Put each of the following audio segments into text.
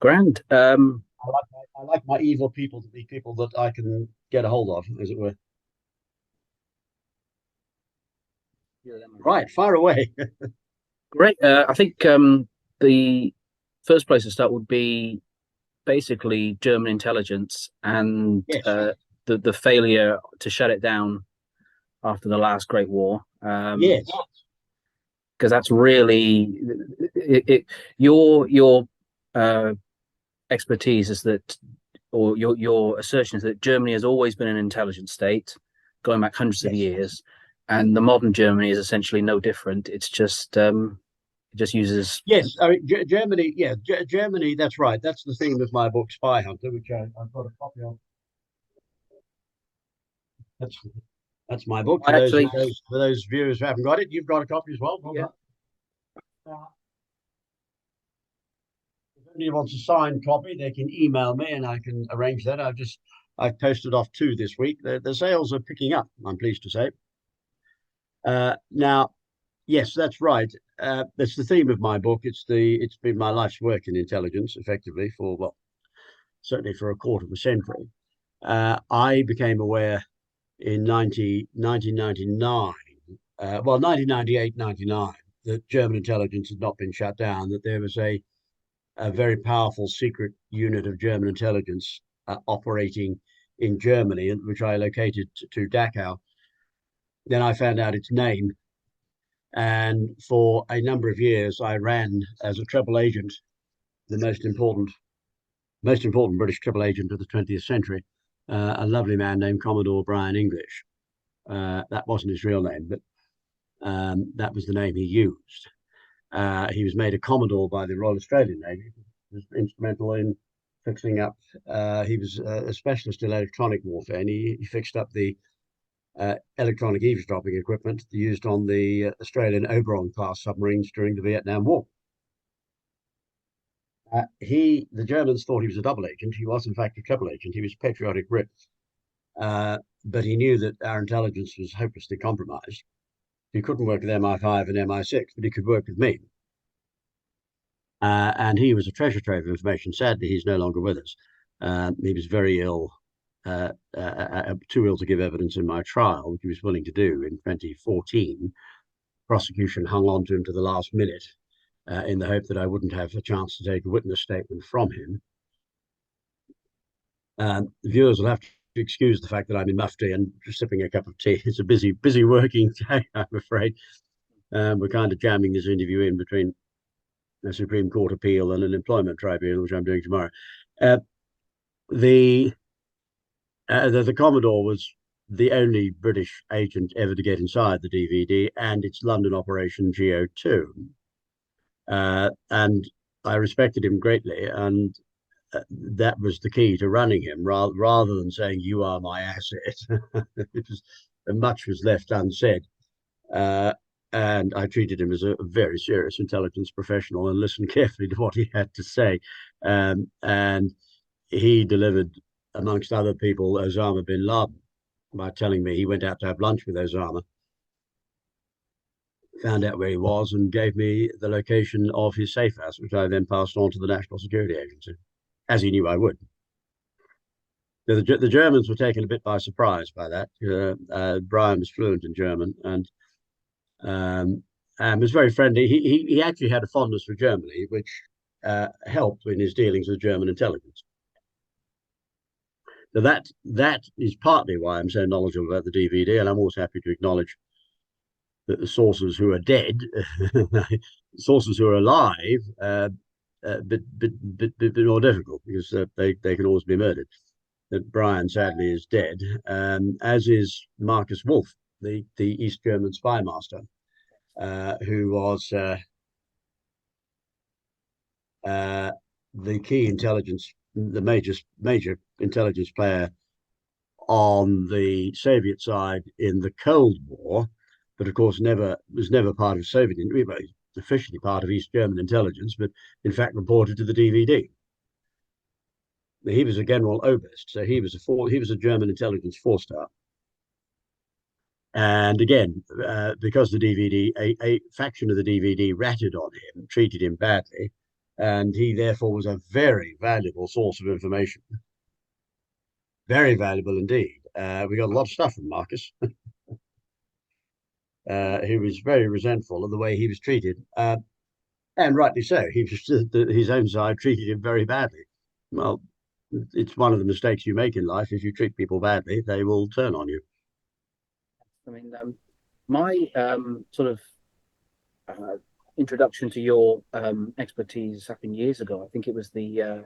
Grand. I like my evil people to be people that I can get a hold of, as it were. Right, fire away. Great. I think the first place to start would be basically German intelligence and Yes, the failure to shut it down after the last Great War. yes, Because that's really your uh, expertise is that, or your assertion is that Germany has always been an intelligent state, going back hundreds of yes, years, and the modern Germany is essentially no different. It's just it just uses. yes. I mean, Germany. Yeah, Germany. That's right. That's the theme of my book, Spyhunter, which I've got a copy of. That's that's my book. I actually, For those viewers who haven't got it, you've got a copy as well. Well yeah, done. If anybody wants a signed copy, they can email me and I can arrange that. I've posted off two this week. The sales are picking up, I'm pleased to say. Now, yes, that's right. That's the theme of my book. It's been my life's work in intelligence, effectively, for well, certainly for a quarter of a century. I became aware in 1999, 1998, 99, that German intelligence had not been shut down, that there was a very powerful secret unit of German intelligence operating in Germany, which I located to Dachau. Then I found out its name, and for a number of years, I ran as a triple agent, the most important British triple agent of the 20th century. A lovely man named Commodore Brian English. That wasn't his real name, but that was the name he used. He was made a Commodore by the Royal Australian Navy. He was instrumental in fixing up. He was a specialist in electronic warfare, and he fixed up the electronic eavesdropping equipment used on the Australian Oberon class submarines during the Vietnam War. The Germans thought he was a double agent. He was, in fact, a triple agent. He was patriotic Brit, but he knew that our intelligence was hopelessly compromised. He couldn't work with MI5 and MI6, but he could work with me. And he was a treasure trove of information. Sadly, he's no longer with us. He was very ill, too ill to give evidence in my trial, which he was willing to do in 2014. Prosecution hung on to him to the last minute in the hope that I wouldn't have a chance to take a witness statement from him. Viewers will have to excuse the fact that I'm in mufti and just sipping a cup of tea. It's a busy working day, I'm afraid. We're kind of jamming this interview in between a Supreme Court appeal and an employment tribunal, which I'm doing tomorrow. Uh, the, the Commodore was the only British agent ever to get inside the DVD, and its London operation GO2. And I respected him greatly, and that was the key to running him, rather than saying you are my asset. Much was left unsaid. And I treated him as a very serious intelligence professional and listened carefully to what he had to say. And he delivered, amongst other people, Osama bin Laden by telling me he went out to have lunch with Osama, found out where he was, and gave me the location of his safe house, which I then passed on to the National Security Agency, as he knew I would. The Germans were taken a bit by surprise by that. Brian was fluent in German, and was very friendly. He actually had a fondness for Germany, which helped in his dealings with German intelligence. So that is partly why I'm so knowledgeable about the DVD, and I'm also happy to acknowledge that the sources who are dead, sources who are alive, bit more difficult because they can always be murdered. That Brian sadly is dead, as is Marcus Wolf, the East German spy master, who was the key intelligence, the major intelligence player on the Soviet side in the Cold War, but of course was never part of Soviet, officially part of East German intelligence, but in fact reported to the DVD. He was a General Oberst, so he was a German intelligence four-star. And again, because the DVD, a faction of the DVD ratted on him, treated him badly, and he therefore was a very valuable source of information. Very valuable indeed. We got a lot of stuff from Marcus. He was very resentful of the way he was treated, and rightly so. His own side treated him very badly. Well, it's one of the mistakes you make in life. If you treat people badly, they will turn on you. I mean, my sort of introduction to your expertise happened years ago. I think it was the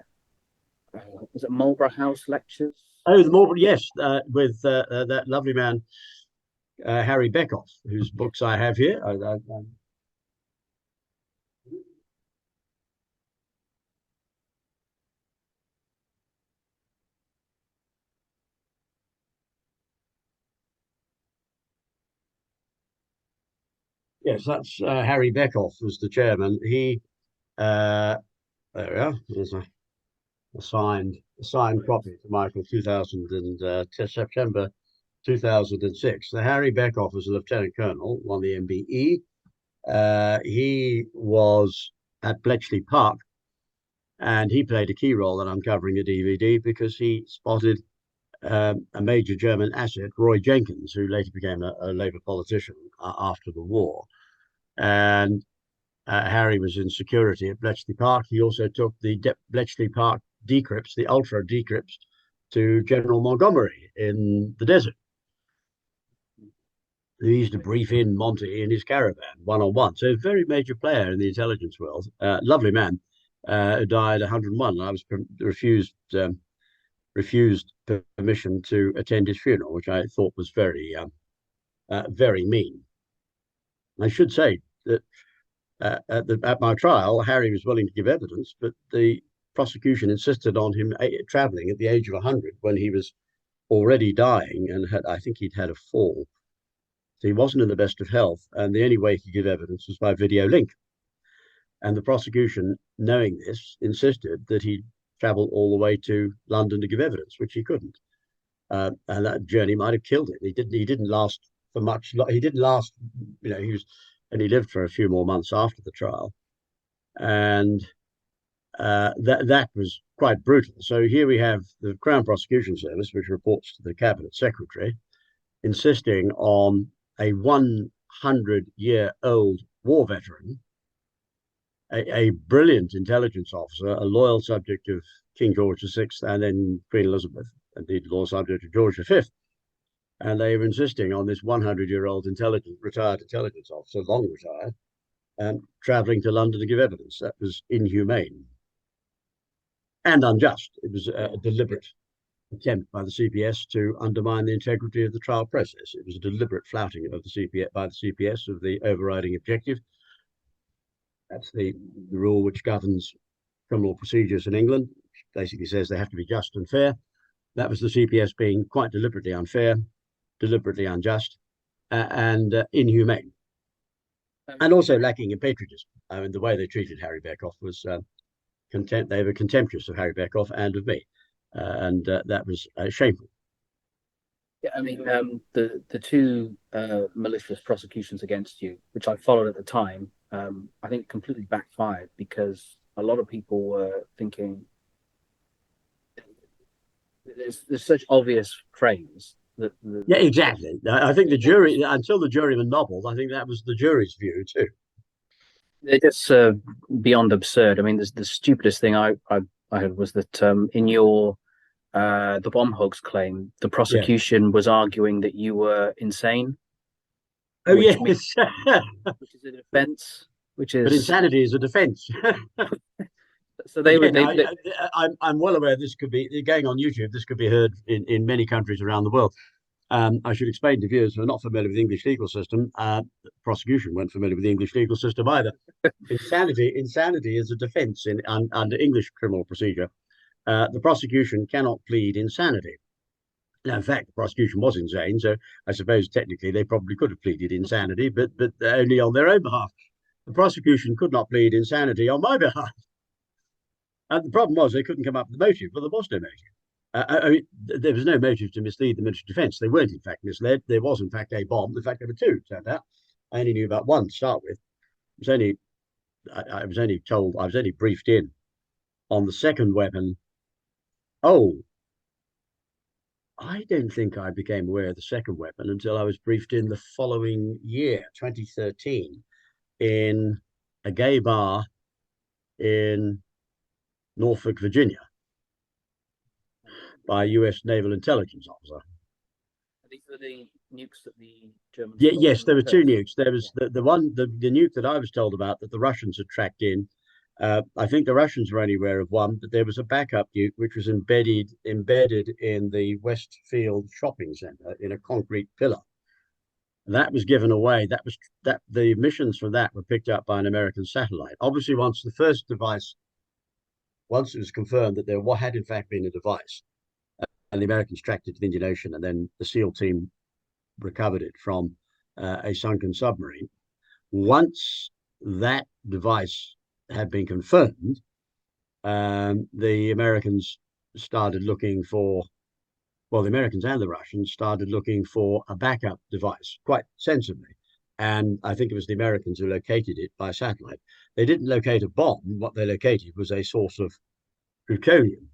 was it Marlborough House lectures? Oh, the Marlborough, yes, with that lovely man, Harry Beckoff, whose books I have here. Yes, that's Harry Beckoff was the chairman. There we are. There's a signed copy to Michael, 2000 and September 2006. The Harry Beckoff was a lieutenant colonel, won the MBE. He was at Bletchley Park, and he played a key role in uncovering the DVD because he spotted a major German asset, Roy Jenkins, who later became a Labour politician after the war. And Harry was in security at Bletchley Park. He also took the Bletchley Park decrypts, the ultra decrypts, to General Montgomery in the desert. He used to brief in Monty in his caravan, one-on-one. So a very major player in the intelligence world. Lovely man, who died 101. I was refused permission to attend his funeral, which I thought was very mean. I should say that at my trial, Harry was willing to give evidence, but the prosecution insisted on him traveling at the age of 100 when he was already dying, and I think he'd had a fall. So he wasn't in the best of health, and the only way he could give evidence was by video link. And the prosecution, knowing this, insisted that he travel all the way to London to give evidence, which he couldn't. And that journey might have killed him. He didn't last for much. He didn't last. He lived for a few more months after the trial, and that was quite brutal. So here we have the Crown Prosecution Service, which reports to the Cabinet Secretary, insisting on a 100-year-old war veteran, a brilliant intelligence officer, a loyal subject of King George VI and then Queen Elizabeth, indeed loyal subject of George V. And they were insisting on this 100-year-old retired intelligence officer, long retired, traveling to London to give evidence. That was inhumane and unjust. It was a deliberate attempt by the CPS to undermine the integrity of the trial process. It was a deliberate flouting of the CPS by the CPS of the overriding objective. That's the rule which governs criminal procedures in England, which basically says they have to be just and fair. That was the CPS being quite deliberately unfair, deliberately unjust, and inhumane, and also lacking in patriotism. I mean, the way they treated Harry Beckoff was they were contemptuous of Harry Beckoff and of me, and that was shameful. Yeah, I mean, the two malicious prosecutions against you, which I followed at the time, I think completely backfired because a lot of people were thinking there's such obvious frames that. Yeah, exactly. I think the jury, until the juryman nobbled, I think that was the jury's view too. They're just beyond absurd. I mean, the stupidest thing I heard was that in your the bomb hoax claim, the prosecution was arguing that you were insane. Oh, yes. Which is a defense. But insanity is a defense. So they were. I'm well aware this could be going on YouTube. This could be heard in many countries around the world. I should explain to viewers who are not familiar with the English legal system. The prosecution weren't familiar with the English legal system either. Insanity is a defense under English criminal procedure. The prosecution cannot plead insanity. Now, in fact, the prosecution was insane, so I suppose technically they probably could have pleaded insanity, but only on their own behalf. The prosecution could not plead insanity on my behalf. And the problem was they couldn't come up with a motive, but there was no motive. I mean, there was no motive to mislead the military defence. They weren't, in fact, misled. There was, in fact, a bomb. In fact, there were two, turned out. I only knew about one to start with. It was only I was only told, I was only briefed in on the second weapon. Oh, I don't think I became aware of the second weapon until I was briefed in the following year, 2013, in a gay bar in Norfolk, Virginia, by a US naval intelligence officer. These are the nukes that the Germans Yeah, got yes, from there the were two coast. nukes. There was the nuke that I was told about that the Russians had tracked in. I think the Russians were only aware of one, but there was a backup nuke which was embedded in the Westfield shopping centre in a concrete pillar. And that was given away. That the emissions from that were picked up by an American satellite. Obviously, once it was confirmed that there had in fact been a device, and the Americans tracked it to the Indian Ocean, and then the SEAL team recovered it from a sunken submarine. Once that device had been confirmed, the Americans started looking for, well, the Americans and the Russians started looking for a backup device quite sensibly. And I think it was the Americans who located it by satellite. They didn't locate a bomb. What they located was a source of plutonium.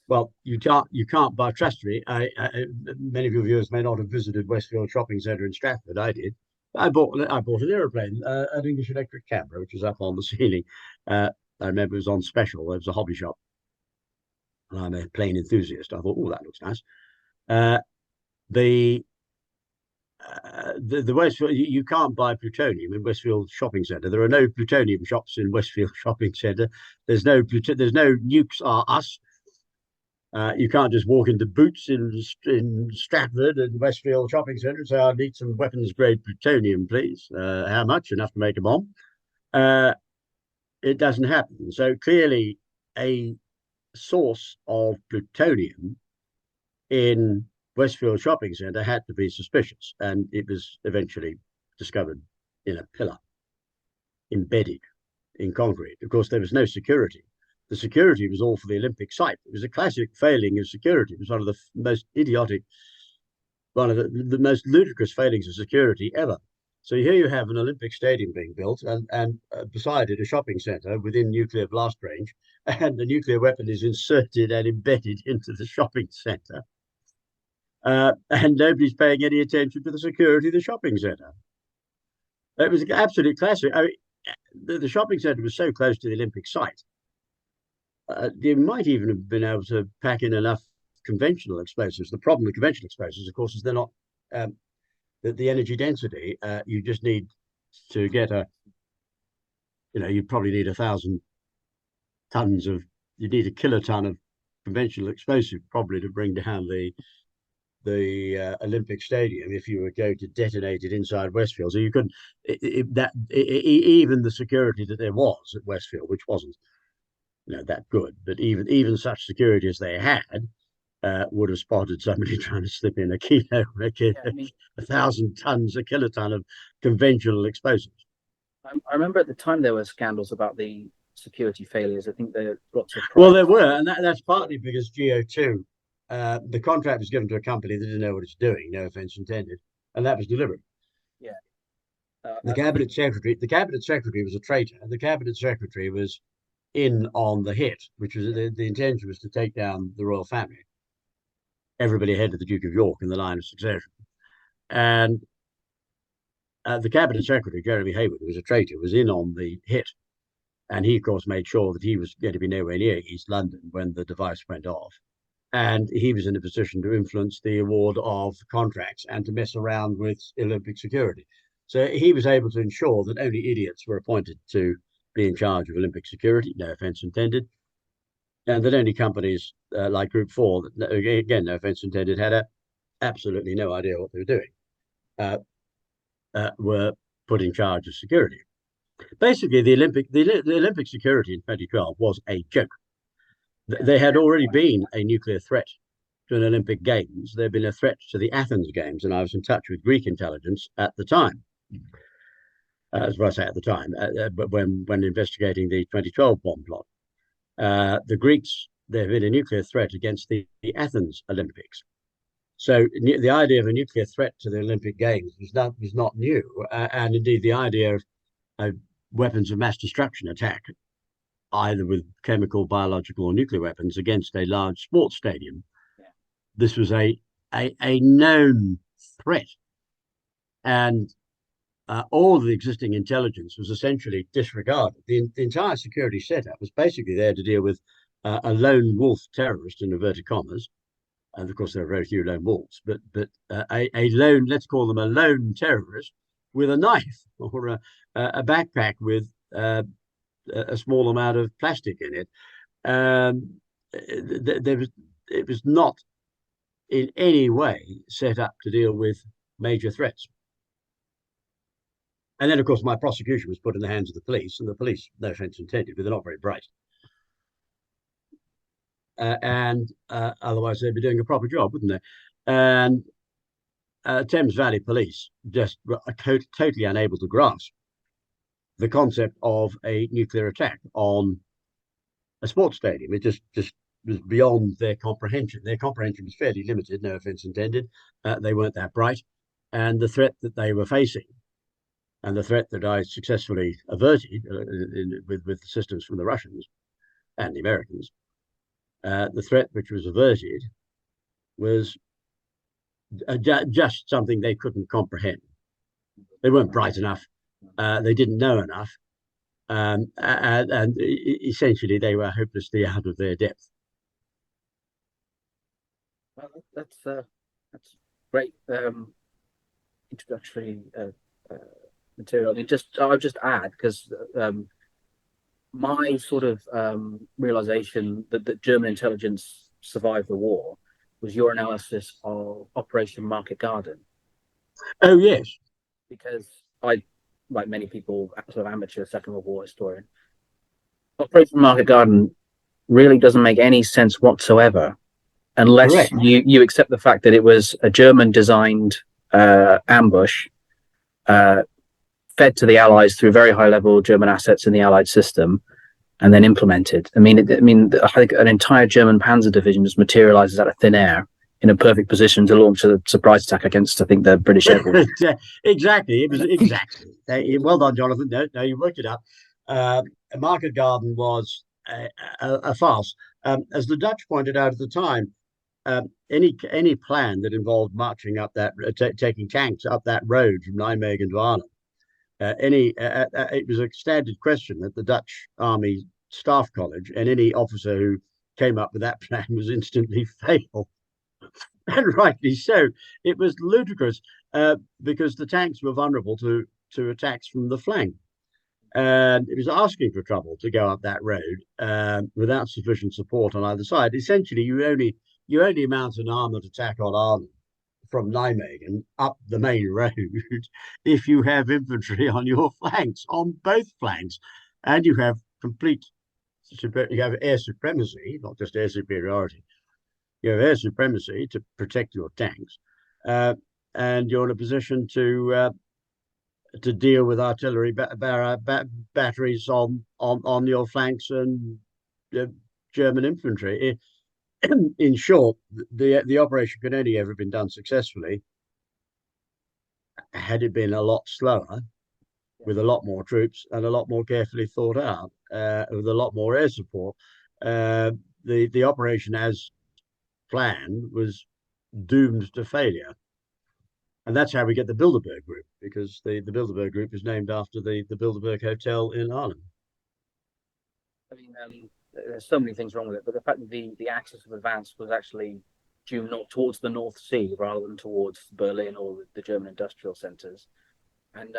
Well, you can't buy. Trust me. Many of your viewers may not have visited Westfield Shopping Centre in Stratford. I did. I bought an aeroplane, an English electric camera, which was up on the ceiling. I remember it was on special. It was a hobby shop, and I'm a plane enthusiast. I thought, oh, that looks nice. Uh, the the Westfield, you can't buy plutonium in Westfield Shopping Centre. There are no plutonium shops in Westfield Shopping Centre. There's no nukes are us. You can't just walk into Boots in Stratford and Westfield Shopping Centre and say, I need some weapons grade plutonium, please. How much? Enough to make a bomb. It doesn't happen. So clearly, a source of plutonium in Westfield Shopping Centre had to be suspicious, and it was eventually discovered in a pillar, embedded in concrete. Of course, there was no security. The security was all for the Olympic site. It was a classic failing of security. It was one of the most idiotic, one of the most ludicrous failings of security ever. So here you have an Olympic stadium being built, and beside it a shopping centre within nuclear blast range, and the nuclear weapon is inserted and embedded into the shopping centre. And nobody's paying any attention to the security of the shopping centre. It was absolutely classic. I mean, the shopping centre was so close to the Olympic site. They might even have been able to pack in enough conventional explosives. The problem with conventional explosives, of course, is they're not the energy density. You just need to get you probably need 1,000 tons of, you need a kiloton of conventional explosive probably to bring down the Olympic Stadium if you were going to detonate it inside Westfield. So you couldn't, even the security that there was at Westfield, which wasn't that good, but even such security as they had would have spotted somebody trying to slip in a 1,000 tons, a kiloton of conventional explosives. I remember at the time there were scandals about the security failures. I think there were lots of Well, there were, and that's partly because GO2, the contract was given to a company that didn't know what it's doing. No offense intended, and that was deliberate. Yeah. The cabinet secretary was a traitor, and the cabinet secretary was in on the hit, which was the intention was to take down the royal family, everybody ahead of the Duke of York in the line of succession. And the cabinet secretary, Jeremy Hayward, who was a traitor, was in on the hit. And he, of course, made sure that he was going to be nowhere near East London when the device went off. And he was in a position to influence the award of contracts and to mess around with Olympic security. So he was able to ensure that only idiots were appointed to be in charge of Olympic security, no offense intended, and that only companies like Group 4, that, again, no offense intended, had absolutely no idea what they were doing, were put in charge of security. Basically, the Olympic security in 2012 was a joke. There had already been a nuclear threat to an Olympic Games. There had been a threat to the Athens Games, and I was in touch with Greek intelligence at the time. As I say at the time, but when investigating the 2012 bomb plot, the Greeks, there had been a nuclear threat against the Athens Olympics. So the idea of a nuclear threat to the Olympic Games was not new, and indeed the idea of weapons of mass destruction attack, either with chemical, biological, or nuclear weapons against a large sports stadium. Yeah. This was a known threat, and all the existing intelligence was essentially disregarded. The entire security setup was basically there to deal with a lone wolf terrorist, in inverted commas. And of course, there are very few lone wolves, but a lone, let's call them a lone terrorist with a knife or a backpack with a small amount of plastic in it. It was not in any way set up to deal with major threats. And then, of course, my prosecution was put in the hands of the police, and the police, no offense intended, but they're not very bright. And otherwise they'd be doing a proper job, wouldn't they? And Thames Valley Police just were totally unable to grasp the concept of a nuclear attack on a sports stadium. It just was beyond their comprehension. Their comprehension was fairly limited, no offense intended. They weren't that bright. And the threat that they were facing, and the threat that I successfully averted with assistance from the Russians and the Americans, the threat which was averted was just something they couldn't comprehend. They weren't bright enough. They didn't know enough. And essentially, they were hopelessly out of their depth. Well, that's great introductory material. I mean, I'll just add, because my sort of realization that German intelligence survived the war was your analysis of Operation Market Garden. Oh, yes. Because I, like many people, sort of amateur Second World War historian, Operation Market Garden really doesn't make any sense whatsoever unless you accept the fact that it was a German designed ambush fed to the Allies through very high level German assets in the Allied system, and then implemented. I mean, I think an entire German panzer division just materializes out of thin air in a perfect position to launch a surprise attack against, I think, the British Air Force. Exactly. It was exactly. Well done, Jonathan. No, you worked it out. Market Garden was a farce. As the Dutch pointed out at the time, any plan that involved marching up that, taking tanks up that road from Nijmegen to Arnhem, it was a standard question at the Dutch Army Staff College, and any officer who came up with that plan was instantly failed. And rightly so. It was ludicrous because the tanks were vulnerable to attacks from the flank. And it was asking for trouble to go up that road without sufficient support on either side. Essentially, you only mount an armored attack on Arnhem from Nijmegen up the main road if you have infantry on your flanks, on both flanks, and you have air supremacy, not just air superiority. You have air supremacy to protect your tanks, and you're in a position to deal with artillery batteries on your flanks and German infantry. In short, the operation could only ever have been done successfully had it been a lot slower, with a lot more troops and a lot more carefully thought out, with a lot more air support. The operation as planned was doomed to failure. And that's how we get the Bilderberg Group, because the Bilderberg Group is named after the Bilderberg Hotel in Arnhem. I mean, there's so many things wrong with it, but the fact that the axis of advance was actually due not towards the North Sea rather than towards Berlin or the German industrial centers. And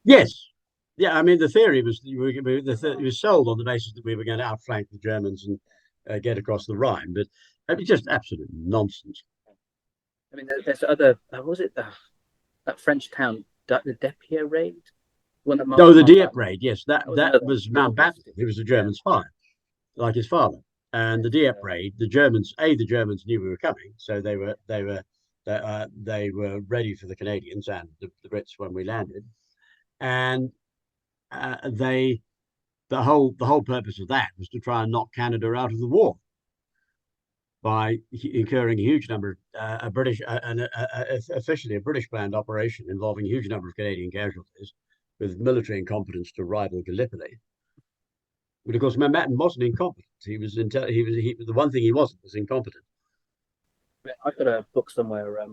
yes, yeah, I mean, the theory was it was sold on the basis that we were going to outflank the Germans and get across the Rhine, but it was just absolute nonsense. I mean, there's other. Was it that French town, the Dieppe raid? The Dieppe raid. Yes, that was Mountbatten. He was a German spy, like his father. And the Dieppe raid, the Germans knew we were coming, so they were ready for the Canadians and the Brits when we landed, and the whole purpose of that was to try and knock Canada out of the war by incurring a huge number of officially a British planned operation involving a huge number of Canadian casualties, with military incompetence to rival Gallipoli. But of course, Mountbatten wasn't incompetent. He was the one thing he wasn't was incompetent. I've got a book somewhere uh,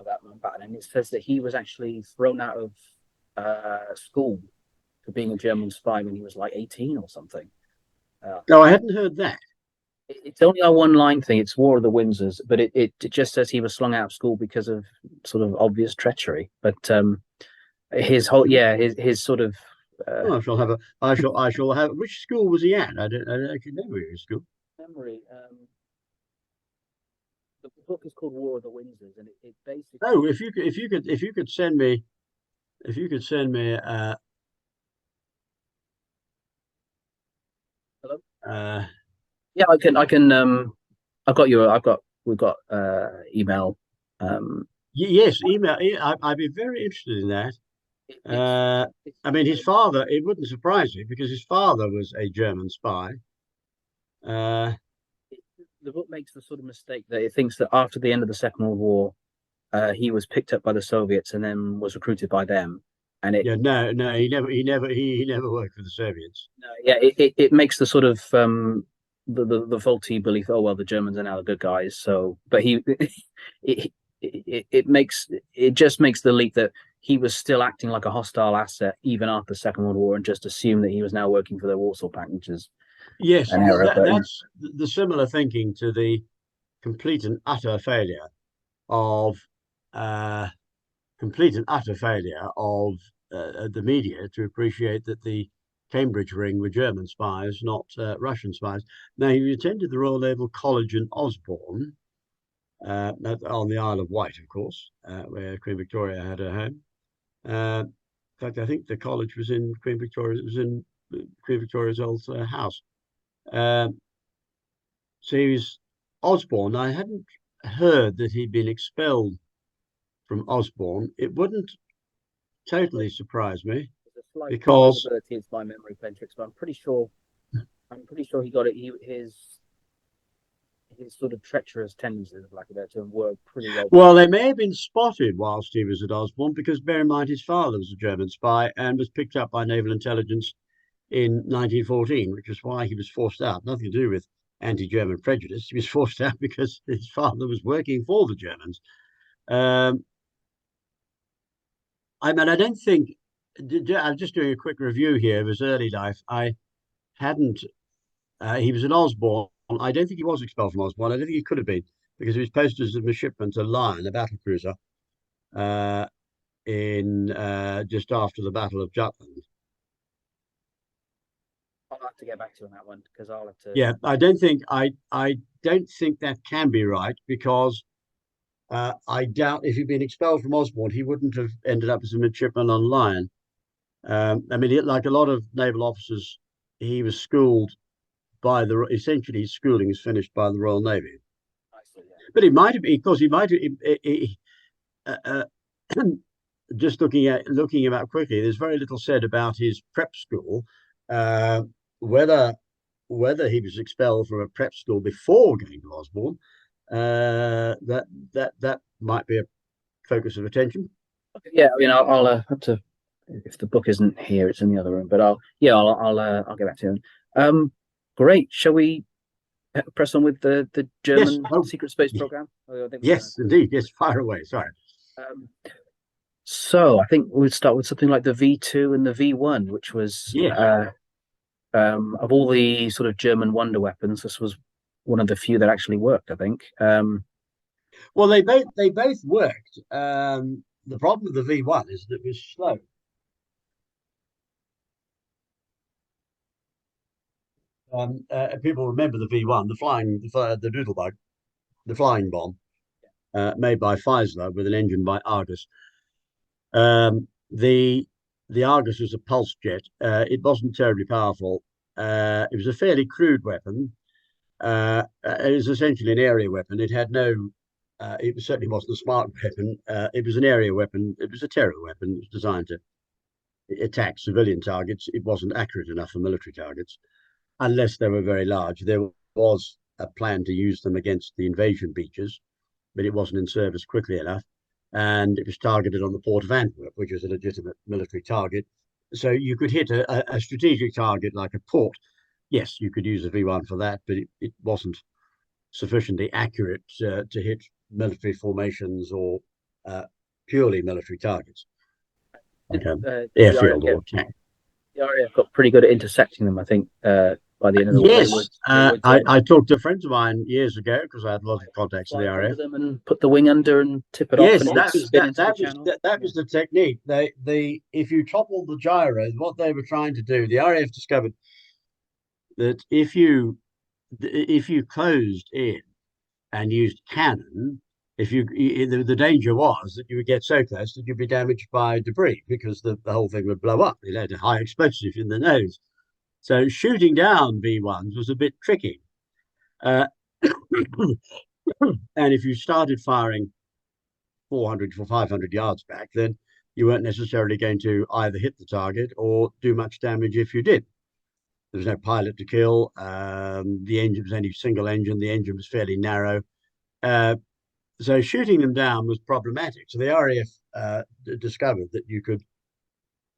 about Mountbatten, and it says that he was actually thrown out of school for being a German spy when he was like 18 or something. No, I hadn't heard that. It's only a one-line thing. It's War of the Windsors, but it just says he was slung out of school because of sort of obvious treachery. But his whole his sort of I shall have a. I shall have. Which school was he at? I don't actually know where he was school. memory. The book is called War of the Windsors, and it basically. Oh, if you could send me, Hello? uh, Yeah, we've got email. yes, email. I'd be very interested in that. I mean, his father. It wouldn't surprise me because his father was a German spy. The book makes the sort of mistake that it thinks that after the end of the Second World War, he was picked up by the Soviets and then was recruited by them. And it, Yeah, no, he never worked for the Soviets. no, yeah, it makes the sort of the faulty belief. Oh well, the Germans are now the good guys. So, but it, it just makes the leap that he was still acting like a hostile asset even after the Second World War, and just assume that he was now working for the Warsaw Pact, which is Yes, an error. that's the similar thinking to the complete and utter failure of uh, the media to appreciate that the Cambridge Ring were German spies, not Russian spies. Now, he attended the Royal Naval College in Osborne, on the Isle of Wight, of course, where Queen Victoria had her home. In fact, I think the college was in Queen Victoria's. It was in Queen Victoria's old house. So he was Osborne. I hadn't heard that he'd been expelled from Osborne. It wouldn't totally surprise me There's a slight because possibility it's my memory playing tricks, but I'm pretty sure he got it. His sort of treacherous tendencies, like that term, were pretty well. well, they may have been spotted whilst he was at Osborne because bear in mind his father was a German spy and was picked up by naval intelligence in 1914, which is why he was forced out. Nothing to do with anti-German prejudice. He was forced out because his father was working for the Germans. I mean, I don't think. I'm just doing a quick review here of his early life. I hadn't. He was in Osborne. I don't think he was expelled from Osborne. I don't think he could have been because he was posted as a midshipman to Lion, a battle cruiser, in just after the Battle of Jutland. I'll have to get back to you on that one because I'll have to. Yeah, I don't think that can be right because I doubt if he'd been expelled from Osborne, he wouldn't have ended up as a midshipman on Lion. I mean, like a lot of naval officers, he was schooled by essentially his schooling is finished by the Royal Navy. I see, yeah. But it might have been because he might have. Just looking about quickly, there's very little said about his prep school. Whether he was expelled from a prep school before going to Osborne, that might be a focus of attention. Okay, yeah, I mean, I'll have to. If the book isn't here, it's in the other room. But I'll get back to you. Great. Shall we press on with the German secret space program? Yes, indeed. Yes, fire away. Sorry. So I think we'll start with something like the V2 and the V1, which was of all the sort of German wonder weapons, this was one of the few that actually worked, I think. Well, they both worked. The problem with the V1 is that it was slow. People remember the V1, the Doodlebug, the flying bomb, made by Pfizer with an engine by Argus. The Argus was a pulse jet. It wasn't terribly powerful. It was a fairly crude weapon. It was essentially an area weapon. It had no. It certainly wasn't a smart weapon. It was an area weapon. It was a terror weapon. It was designed to attack civilian targets. It wasn't accurate enough for military targets, unless they were very large. There was a plan to use them against the invasion beaches, but it wasn't in service quickly enough. and it was targeted on the port of Antwerp, which was a legitimate military target. So you could hit a strategic target like a port. Yes, you could use a V1 for that, but it wasn't sufficiently accurate to hit military formations or purely military targets, like an airfield or tank. The RAF got pretty good at intercepting them, I think, by the end of the war. Yes, I talked to a friend of mine years ago because I had lots of contacts in the RAF. Them and put the wing under and tip it yes, off. Yes, that was the technique. If you toppled the gyro, what they were trying to do, the RAF discovered that if you closed in and used cannon, the danger was that you would get so close that you'd be damaged by debris because the whole thing would blow up. It had a high explosive in the nose. So shooting down V1s was a bit tricky. And if you started firing 400 or 500 yards back, then you weren't necessarily going to either hit the target or do much damage if you did. There was no pilot to kill. The engine was only single engine. The engine was fairly narrow. So shooting them down was problematic. So the RAF discovered that you could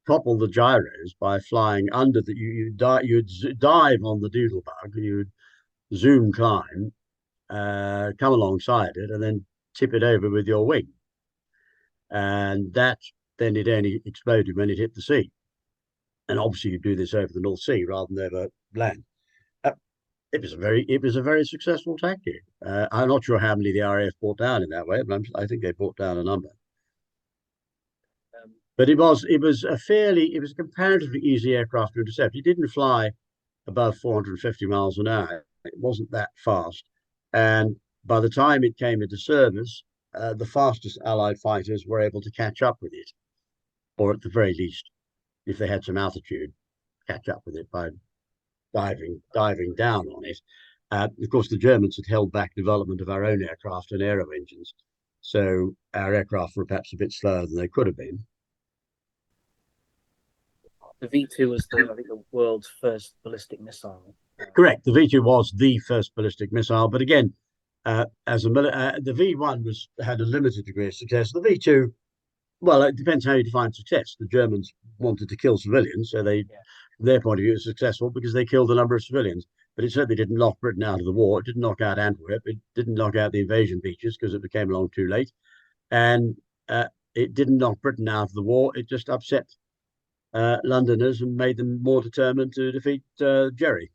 topple the gyros by flying under the. You'd dive on the doodlebug. You'd zoom climb, come alongside it, and then tip it over with your wing. And then it only exploded when it hit the sea. And obviously, you do this over the North Sea rather than over land. It was a very successful tactic. I'm not sure how many the RAF brought down in that way, but I think they brought down a number. But it was a comparatively easy aircraft to intercept. It didn't fly above 450 miles an hour. It wasn't that fast, and by the time it came into service, the fastest Allied fighters were able to catch up with it, or at the very least, if they had some altitude, catch up with it by diving down on it. Of course, the Germans had held back development of our own aircraft and aero engines, so our aircraft were perhaps a bit slower than they could have been. The V2 was the world's first ballistic missile. Correct. The V2 was the first ballistic missile, but again, the V1 had a limited degree of success. The V2, well, it depends how you define success. The Germans wanted to kill civilians, so from their point of view, it was successful because they killed a number of civilians. But it certainly didn't knock Britain out of the war. It didn't knock out Antwerp. It didn't knock out the invasion beaches because it came along too late. And it didn't knock Britain out of the war. It just upset Londoners and made them more determined to defeat Jerry.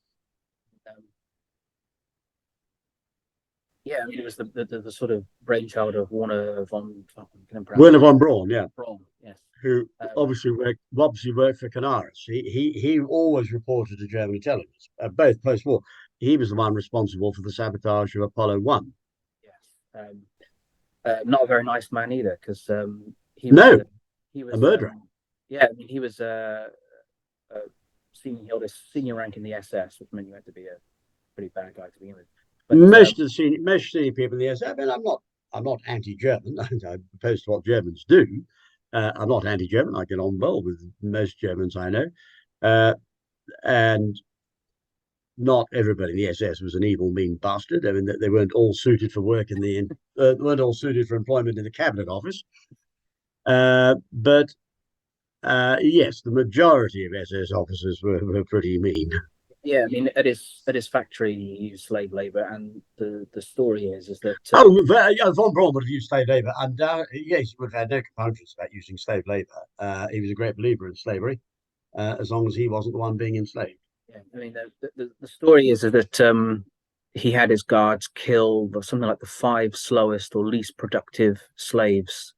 Yeah, it was the sort of brainchild of Warnher von Braun, yeah. Braun, yes. Who obviously worked for Canaris. He always reported to German intelligence, both post-war. He was the one responsible for the sabotage of Apollo 1. Yes. Not a very nice man either, because he was a murderer. Yeah, I mean, he was he held a senior rank in the SS, which meant you had to be a pretty bad guy to begin with. But, most senior people in the SS. I mean, I'm not anti-German. I'm opposed to what Germans do. I'm not anti-German. I get on well with most Germans I know, and not everybody in the SS was an evil, mean bastard. I mean, they weren't all suited for work weren't all suited for employment in the cabinet office. But yes, the majority of SS officers were pretty mean. Yeah, I mean, at his factory, he used slave labor, and the story is that von Braun would have used slave labor, and yes, he would have had no compunctions about using slave labor. He was a great believer in slavery, as long as he wasn't the one being enslaved. Yeah, I mean, the story is that he had his guards kill something like the 5 slowest or least productive slaves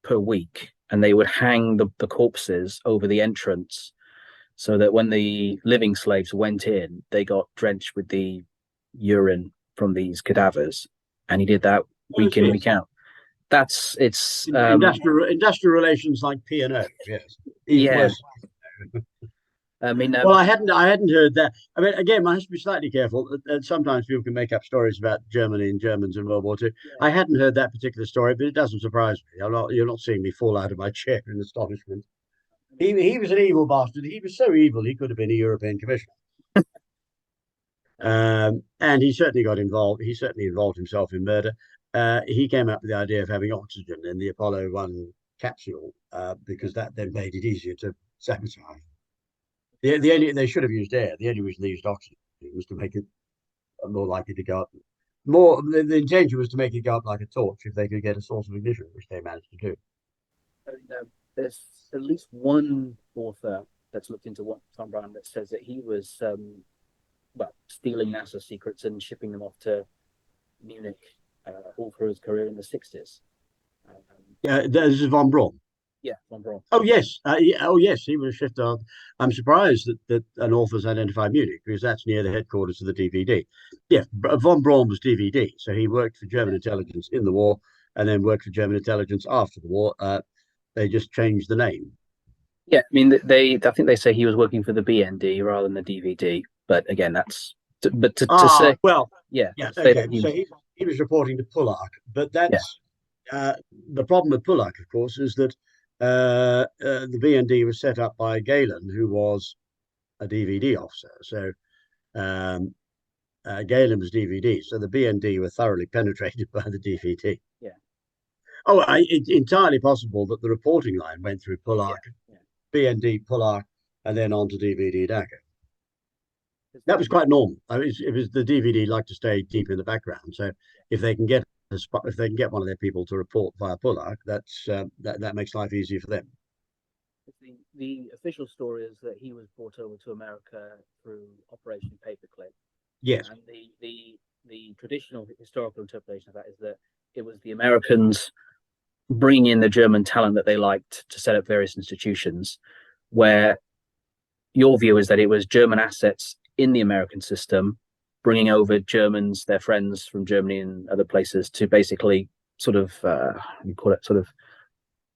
per week, and they would hang the corpses over the entrance, so that when the living slaves went in, they got drenched with the urine from these cadavers. And he did that week in, week out. It's industrial relations like P&O. Yes. Yeah. I mean, well, I hadn't heard that. I mean, again, I have to be slightly careful. Sometimes people can make up stories about Germany and Germans in World War II. Yeah. I hadn't heard that particular story, but it doesn't surprise me. You're not seeing me fall out of my chair in astonishment. He was an evil bastard. He was so evil he could have been a European commissioner. And he certainly got involved. He certainly involved himself in murder. he came up with the idea of having oxygen in the Apollo 1 capsule because that then made it easier to sabotage. They should have used air. The only reason they used oxygen was to make it more likely to go up. The intention was to make it go up like a torch if they could get a source of ignition, which they managed to do. There's at least one author that's looked into what von Braun that says that he was stealing NASA secrets and shipping them off to Munich all through his career in the 60s. Yeah, this is von Braun. Yeah, von Braun. Oh yes, yes, he was shifted. I'm surprised that an author's identified Munich because that's near the headquarters of the DVD. Yeah, von Braun was DVD, so he worked for German intelligence in the war and then worked for German intelligence after the war. They just changed the name. Yeah, I mean, I think they say he was working for the BND rather than the DVD. But again, that's to say, well, yeah, okay. So he was reporting to Pullack, but that's the problem with Pullack, of course, is that the BND was set up by Galen, who was a DVD officer. So Galen was DVD, so the BND were thoroughly penetrated by the DVD. Yeah. Oh, it's entirely possible that the reporting line went through Pullack, BND, Pullack, and then on to DVD Dacca. That was quite normal. I mean, it was the DVD like to stay deep in the background. So if they can get one of their people to report via Pullack, that makes life easier for them. The official story is that he was brought over to America through Operation Paperclip. Yes. And the traditional historical interpretation of that is that it was the Americans bringing in the German talent that they liked to set up various institutions, where your view is that it was German assets in the American system bringing over Germans, their friends from Germany and other places, to basically sort of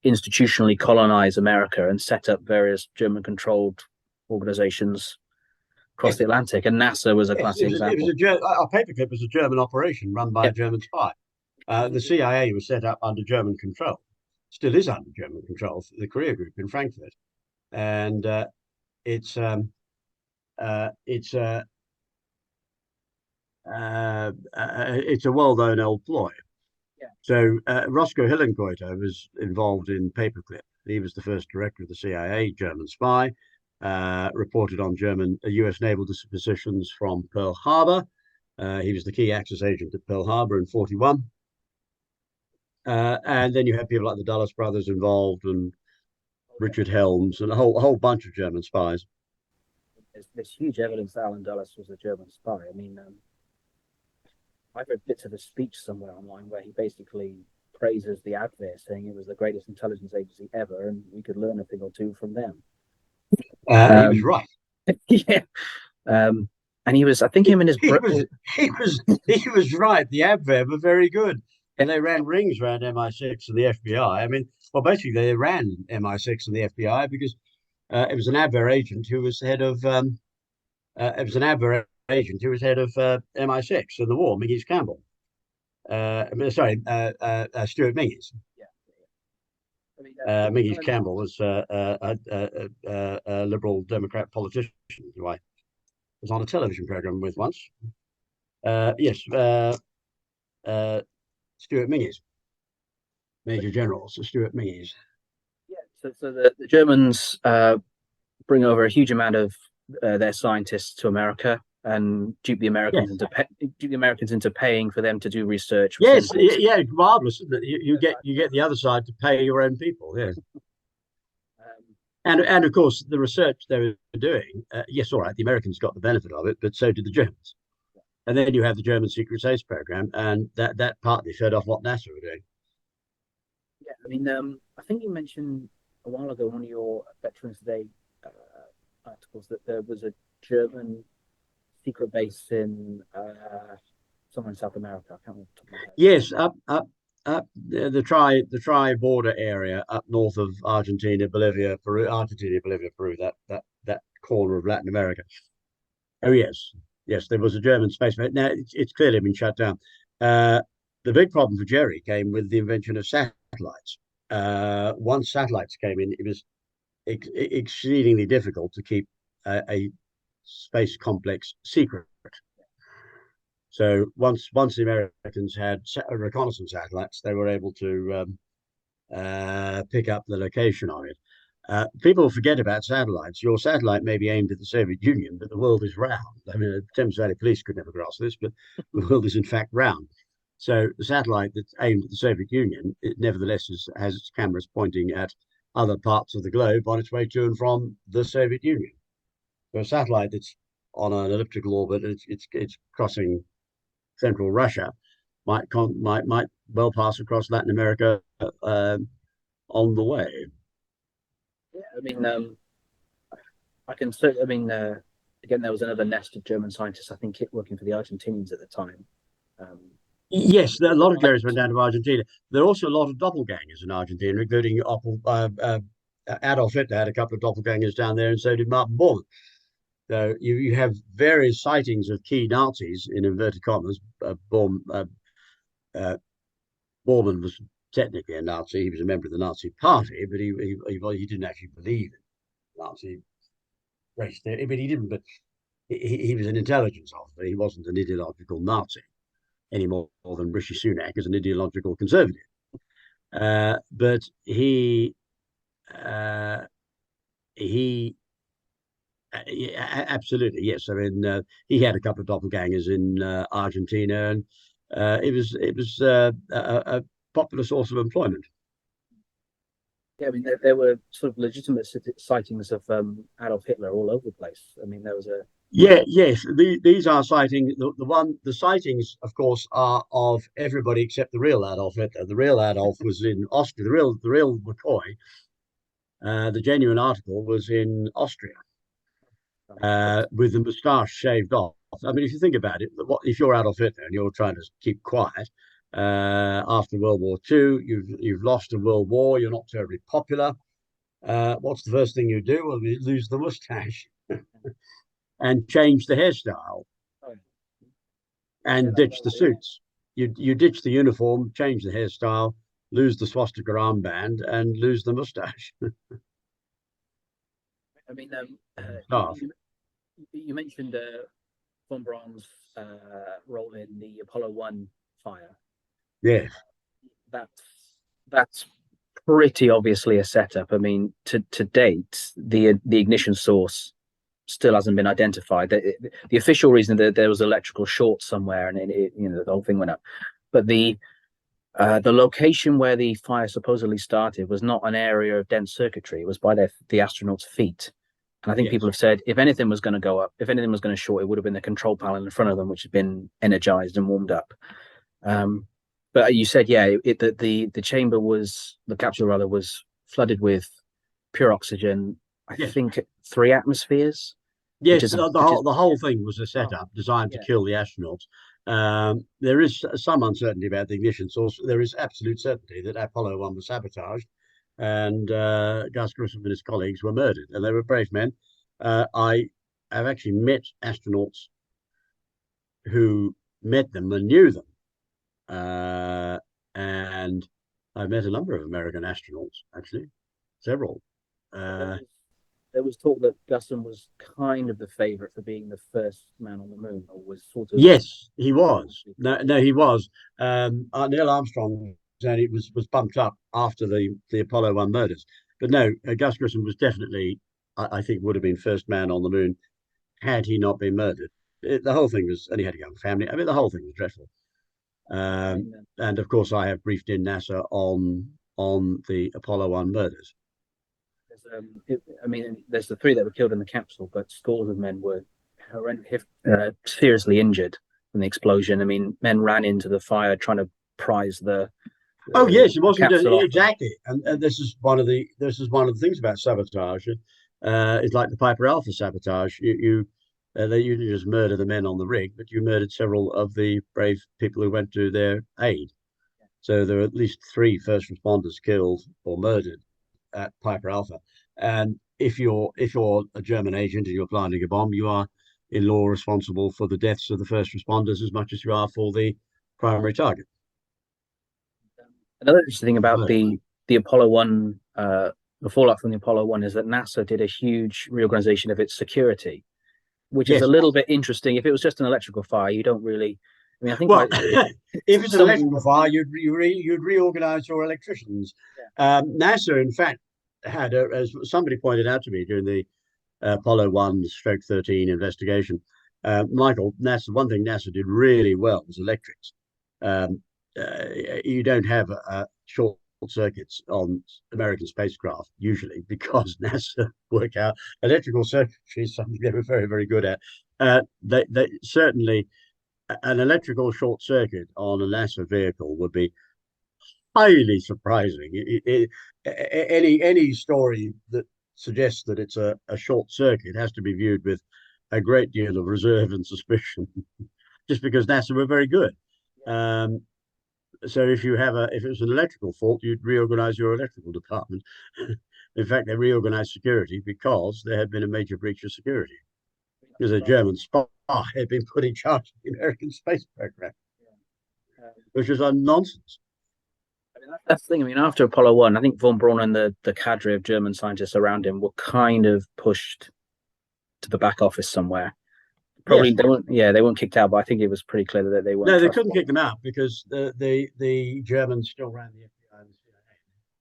institutionally colonize America and set up various German-controlled organizations across the Atlantic. And NASA was a classic example. Our Paperclip was a German operation run by a German spy. The CIA was set up under German control, still is under German control, the Korea Group in Frankfurt, and it's a well-known old ploy. Yeah. So Roscoe Hillenkoetter was involved in Paperclip. He was the first director of the CIA, German spy, reported on U.S. naval dispositions from Pearl Harbor. He was the key Axis agent at Pearl Harbor in 1941. And then you had people like the Dulles brothers involved and Richard Helms and a whole bunch of German spies. There's huge evidence that Alan Dulles was a German spy. I mean, I've read bits of a speech somewhere online where he basically praises the Abwehr, saying it was the greatest intelligence agency ever, and we could learn a thing or two from them. He was right. Yeah. And he was, I think, him and his he was right. The Abwehr were very good. And they ran rings around MI6 and the FBI. I mean, well, basically they ran MI6 and the FBI because it was an Abwehr agent who was head of MI6 in the war, Mingus Campbell. Stuart Mingus. Yeah. Mingus Campbell was a Liberal Democrat politician who I was on a television program with once. Yes. Stuart Mingus, Major General, so Stuart Mingus. Yeah, so the Germans bring over a huge amount of their scientists to America and dupe the Americans into paying for them to do research. Yes, yeah, marvelous, isn't it? You get the other side to pay your own people. Yeah. And of course the research they were doing. Yes, all right, the Americans got the benefit of it, but so did the Germans. And then you have the German Secret Service program, and that partly fed off what NASA were doing. Yeah, I mean, I think you mentioned a while ago one of your Veterans Day articles that there was a German secret base in somewhere in South America. I can't remember. Yes, up the tri-border area up north of Argentina, Bolivia, Peru. That corner of Latin America. Oh yes. Yes, there was a German space base. Now, it's clearly been shut down. The big problem for Jerry came with the invention of satellites. Once satellites came in, it was exceedingly difficult to keep a space complex secret. So once the Americans had reconnaissance satellites, they were able to pick up the location of it. People forget about satellites. Your satellite may be aimed at the Soviet Union, but the world is round. I mean, the Thames Valley Police could never grasp this, but the world is in fact round. So the satellite that's aimed at the Soviet Union, it nevertheless has its cameras pointing at other parts of the globe on its way to and from the Soviet Union. So a satellite that's on an elliptical orbit, it's crossing central Russia, might well pass across Latin America on the way. Yeah, I mean, I can certainly. I mean, again, there was another nest of German scientists, I think, working for the Argentinians at the time. Um, Yes, a lot of Jerry's went down to Argentina. There are also a lot of doppelgangers in Argentina, including Adolf Hitler had a couple of doppelgangers down there, and so did Martin Bormann. So you have various sightings of key Nazis in inverted commas. Bormann was technically a Nazi. He was a member of the Nazi Party, but he didn't actually believe in Nazi race theory. But he didn't. But he was an intelligence officer. He wasn't an ideological Nazi any more than Rishi Sunak is an ideological conservative. But he absolutely, yes. I mean, he had a couple of doppelgangers in Argentina, and it was a popular source of employment. yeah, I mean, there were sort of legitimate sightings of Adolf Hitler all over the place. I mean, there was a Yes. These are sightings. The sightings, of course, are of everybody except the real Adolf Hitler. The real Adolf was in Austria. The real McCoy, the genuine article, was in Austria. With the moustache shaved off. I mean, if you think about it, if you're Adolf Hitler and you're trying to keep quiet after World War II, you've lost a world war, you're not terribly popular. What's the first thing you do? Well, you lose the moustache and change the hairstyle and ditch the suits. You ditch the uniform, change the hairstyle, lose the swastika armband, and lose the moustache. I mean, you mentioned von Braun's role in the Apollo 1 fire. Yeah. That's pretty obviously a setup. I mean, to date, the ignition source still hasn't been identified. The official reason that there was electrical short somewhere, and the whole thing went up. But the location where the fire supposedly started was not an area of dense circuitry. It was by the astronauts' feet. And I think people have said if anything was going to go up, if anything was going to short, it would have been the control panel in front of them, which had been energized and warmed up. But you said, the chamber the capsule rather, was flooded with pure oxygen. I think 3 atmospheres. Yes, the whole thing was a setup designed to kill the astronauts. There is some uncertainty about the ignition source. There is absolute certainty that Apollo 1 was sabotaged, and Gus Grissom and his colleagues were murdered, and they were brave men. I have actually met astronauts who met them and knew them, and I've met a number of American astronauts, actually, several. There was talk that Gusson was kind of the favorite for being the first man on the moon, or was sort of. Yes, he was. No, he was. Neil Armstrong said it was bumped up after the Apollo 1 murders. But no, Gus Grissom was definitely, I think, would have been first man on the moon had he not been murdered. The whole thing was, and he had a young family. I mean, the whole thing was dreadful. And of course, I have briefed in NASA on the Apollo 1 murders. There's the 3 that were killed in the capsule, but scores of men were seriously injured in the explosion. I mean, men ran into the fire trying to prise the. Oh yes, it wasn't exactly, and this is one of the things about sabotage. It's like the Piper Alpha sabotage. You didn't just murder the men on the rig, but you murdered several of the brave people who went to their aid. So there were at least 3 first responders killed or murdered at Piper Alpha. And if you're a German agent and you're planting a bomb, you are in law responsible for the deaths of the first responders as much as you are for the primary target. Another interesting thing about the Apollo 1, the fallout from the Apollo 1, is that NASA did a huge reorganization of its security, which is a little bit interesting. If it was just an electrical fire, you don't really mean, I think Well, if it's an some, electrical fire, you'd reorganize your electricians. NASA, in fact, had, as somebody pointed out to me during the Apollo 1/13 investigation, Michael, NASA, one thing NASA did really well was electrics. Um, you don't have short circuits on American spacecraft usually because NASA work out electrical circuitry is something they were very, very good at. They certainly an electrical short circuit on a NASA vehicle would be highly surprising. Any story that suggests that it's a short circuit has to be viewed with a great deal of reserve and suspicion, just because NASA were very good. So if it was an electrical fault, you'd reorganize your electrical department. In fact, they reorganized security because there had been a major breach of security. Because a German spy had been put in charge of the American space program, which was a nonsense. I mean, that's the thing. I mean, after Apollo 1, I think von Braun and the cadre of German scientists around him were kind of pushed to the back office somewhere. Probably yes. they weren't kicked out, but I think it was pretty clear that they weren't. No, they couldn't kick them out because the Germans still ran the FBI and the CIA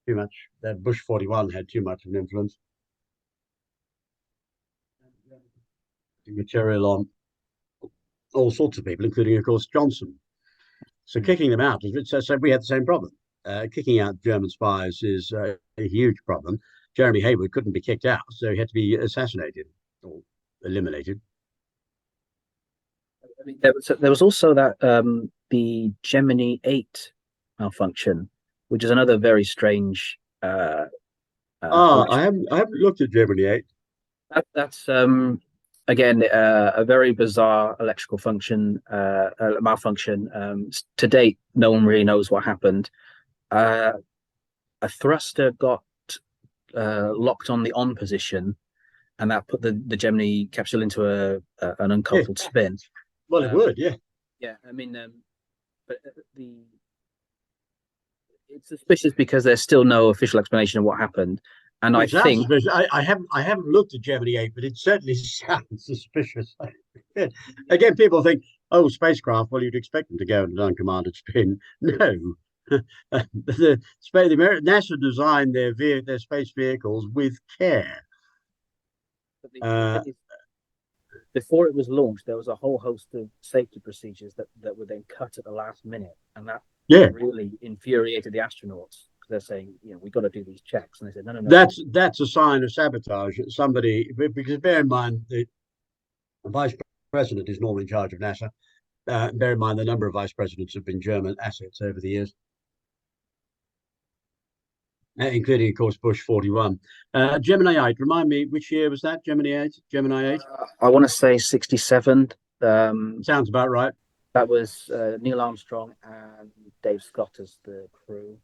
too much. That Bush 41 had too much of an influence. Material on all sorts of people, including, of course, Johnson. So kicking them out, so we had the same problem. Kicking out German spies is a huge problem. Jeremy Hayward couldn't be kicked out, so he had to be assassinated or eliminated. I mean, there was also that the Gemini 8 malfunction, which is another very strange. I haven't looked at Gemini 8. That's again a very bizarre electrical malfunction. To date, no one really knows what happened. A thruster got locked on the on position, and that put the Gemini capsule into an uncoupled spin. Well, it would, yeah. Yeah, I mean, but it's suspicious because there's still no official explanation of what happened. And I think I haven't looked at Gemini 8, but it certainly sounds suspicious. Again, people think, oh, spacecraft, well, you'd expect them to go in an uncommanded spin. No. NASA designed their space vehicles with care. Before it was launched, there was a whole host of safety procedures that were then cut at the last minute, and that really infuriated the astronauts. They're saying, we've got to do these checks, and they said, no. That's a sign of sabotage. Somebody, because bear in mind the vice president is normally in charge of NASA. Bear in mind the number of vice presidents have been German assets over the years, including, of course, Bush 41. Gemini 8, remind me, which year was that? Gemini 8? I want to say 67. Sounds about right. That was Neil Armstrong and Dave Scott as the crew.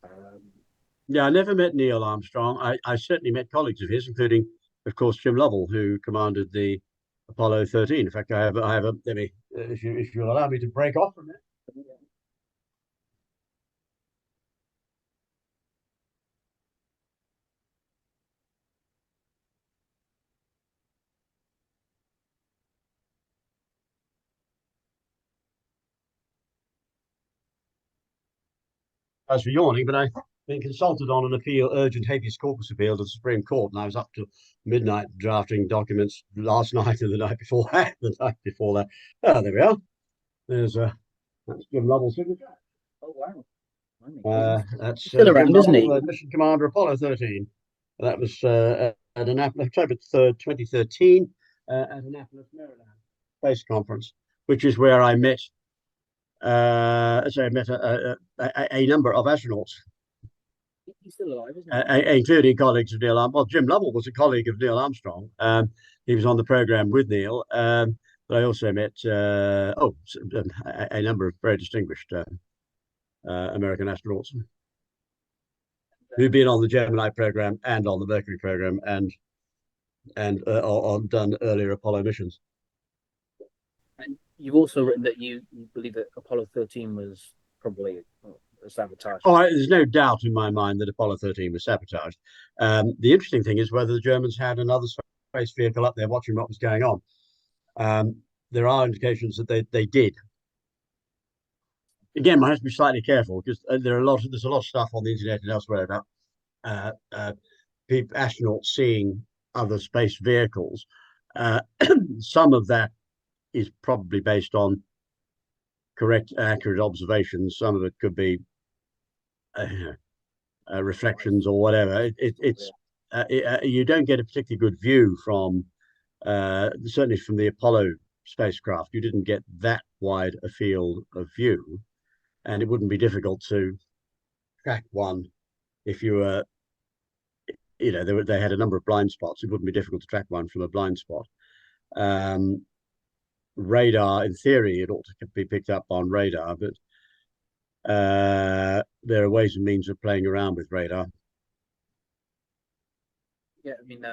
I never met Neil Armstrong. I certainly met colleagues of his, including, of course, Jim Lovell, who commanded the Apollo 13. In fact, I have a let me, if you'll allow me to break off from it. As for yawning, but I've been consulted on an urgent habeas corpus appeal to the Supreme Court, and I was up to midnight drafting documents last night and the night before that. Oh, there we are. There's that's Jim Lovell's signature. Oh wow! That's still around, isn't he? Mission Commander Apollo 13. That was at October 3rd, 2013, at Annapolis, Maryland, space conference, which is where I met. I met a number of astronauts. He's still alive, isn't he? Including colleagues of Neil Armstrong. Well, Jim Lovell was a colleague of Neil Armstrong. He was on the program with Neil. But I also met a number of very distinguished American astronauts who've been on the Gemini program and on the Mercury program and done earlier Apollo missions. And you've also written that you believe that Apollo 13 was probably a sabotage. There's no doubt in my mind that Apollo 13 was sabotaged. The interesting thing is whether the Germans had another space vehicle up there watching what was going on. There are indications that they did. again, one has to be slightly careful because there's a lot of stuff on the internet and elsewhere about uh, uh, astronauts seeing other space vehicles. Some of that is probably based on correct, accurate observations. Some of it could be reflections or whatever. You don't get a particularly good view from certainly from the Apollo spacecraft. You didn't get that wide a field of view, and it wouldn't be difficult to track one if you were. They had a number of blind spots. It wouldn't be difficult to track one from a blind spot. Radar, in theory, it ought to be picked up on radar, but there are ways and means of playing around with radar. Yeah, I mean,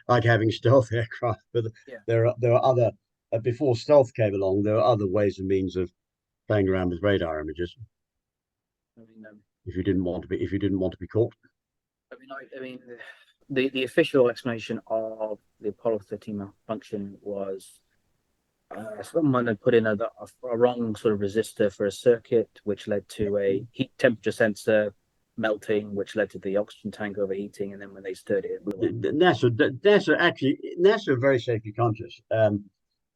like having stealth aircraft, but yeah. there are other before stealth came along. There are other ways and means of playing around with radar images. I mean, if you didn't want to be caught. I mean, the official explanation of the Apollo 13 malfunction was someone had put in a wrong sort of resistor for a circuit, which led to a heat temperature sensor melting, which led to the oxygen tank overheating, and then when they stirred it, NASA are very safety conscious.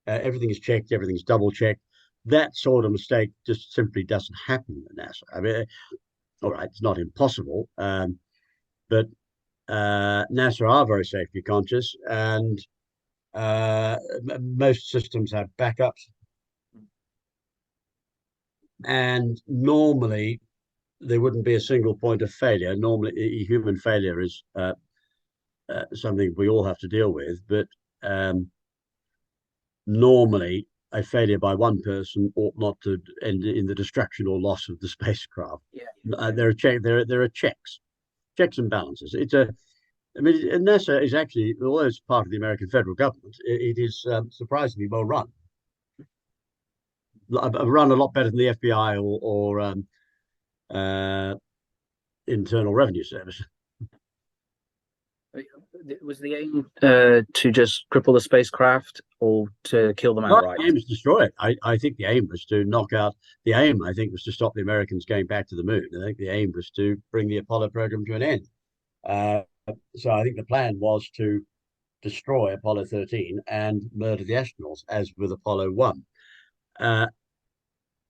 Everything is checked, everything's double checked. That sort of mistake just simply doesn't happen at NASA. I mean, all right, it's not impossible, but NASA are very safety conscious, and most systems have backups. And normally, there wouldn't be a single point of failure. Normally, human failure is something we all have to deal with, but normally a failure by one person ought not to end in the destruction or loss of the spacecraft. There are checks and balances. NASA is actually, although it's part of the American federal government, it is surprisingly well run. Run a lot better than the FBI or Internal Revenue Service. Was the aim to just cripple the spacecraft or to kill them outright? The aim was to destroy it. I think the aim was to knock out. The aim, I think, was to stop the Americans going back to the moon. I think the aim was to bring the Apollo program to an end. So I think the plan was to destroy Apollo 13 and murder the astronauts, as with Apollo 1.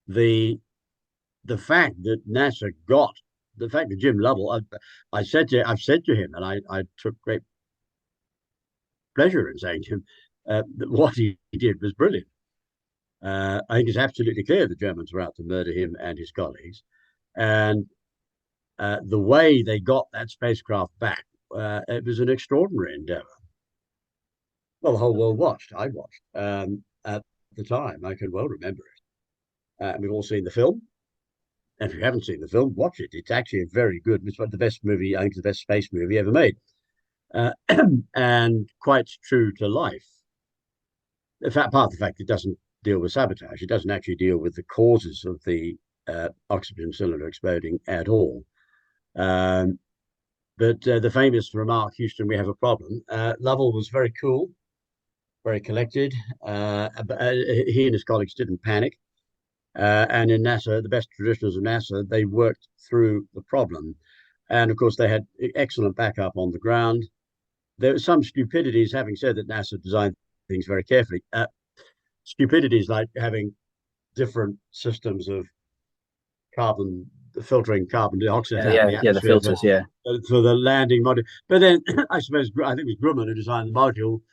The fact that NASA got the fact that Jim Lovell, I've said to him, and I took great pleasure in saying to him that what he did was brilliant. I think it's absolutely clear the Germans were out to murder him and his colleagues, and the way they got that spacecraft back, it was an extraordinary endeavor. Well, the whole world watched. I watched at the time. I can well remember it. We've all seen the film. And if you haven't seen the film, watch it. It's actually a very good. It's the best movie. I think it's the best space movie ever made, and quite true to life. In fact, part of the fact it doesn't deal with sabotage. It doesn't actually deal with the causes of the oxygen cylinder exploding at all. But the famous remark, "Houston, we have a problem." Lovell was very cool, very collected. He and his colleagues didn't panic. And in NASA, the best traditionals of NASA, they worked through the problem. And of course, they had excellent backup on the ground. There were some stupidities, having said that NASA designed things very carefully. Stupidities like having different systems of filtering carbon dioxide. The filters, for the landing module. But then I suppose, I think it was Grumman who designed the module.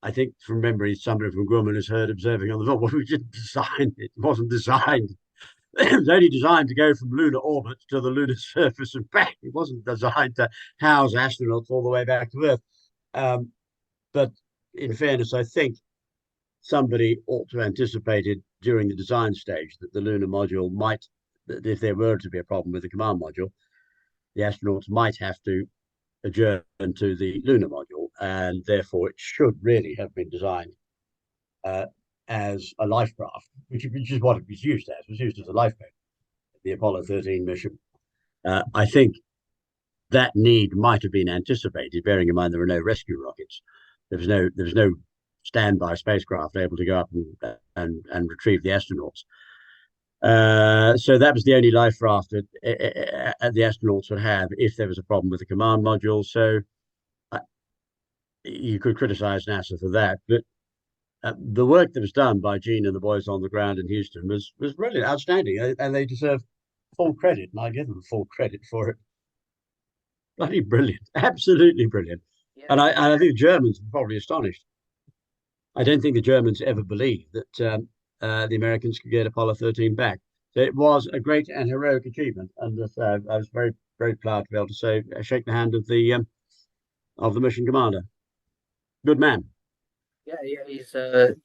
I think from memory, somebody from Grumman has heard observing on the top. Well, we didn't design it. It wasn't designed. It was only designed to go from lunar orbit to the lunar surface and back. It wasn't designed to house astronauts all the way back to Earth. But in fairness, I think somebody ought to have anticipated during the design stage that the lunar module might, if there were to be a problem with the command module, the astronauts might have to adjourn to the lunar module, and therefore it should really have been designed as a life raft, which is what it was used as. It was used as a lifeboat. The Apollo 13 mission. I think that need might have been anticipated, bearing in mind there were no rescue rockets. There was no standby spacecraft able to go up and retrieve the astronauts. So that was the only life raft that the astronauts would have if there was a problem with the command module. So you could criticize NASA for that, but the work that was done by Gene and the boys on the ground in Houston was really outstanding, and they deserve full credit, and I give them full credit for it. Bloody brilliant, absolutely brilliant. Yeah. And I think the Germans were probably astonished. I don't think the Germans ever believed that the Americans could get Apollo 13 back. So it was a great and heroic achievement, and I was very, very proud to be able to say, shake the hand of the mission commander. Good man. Yeah, yeah, he's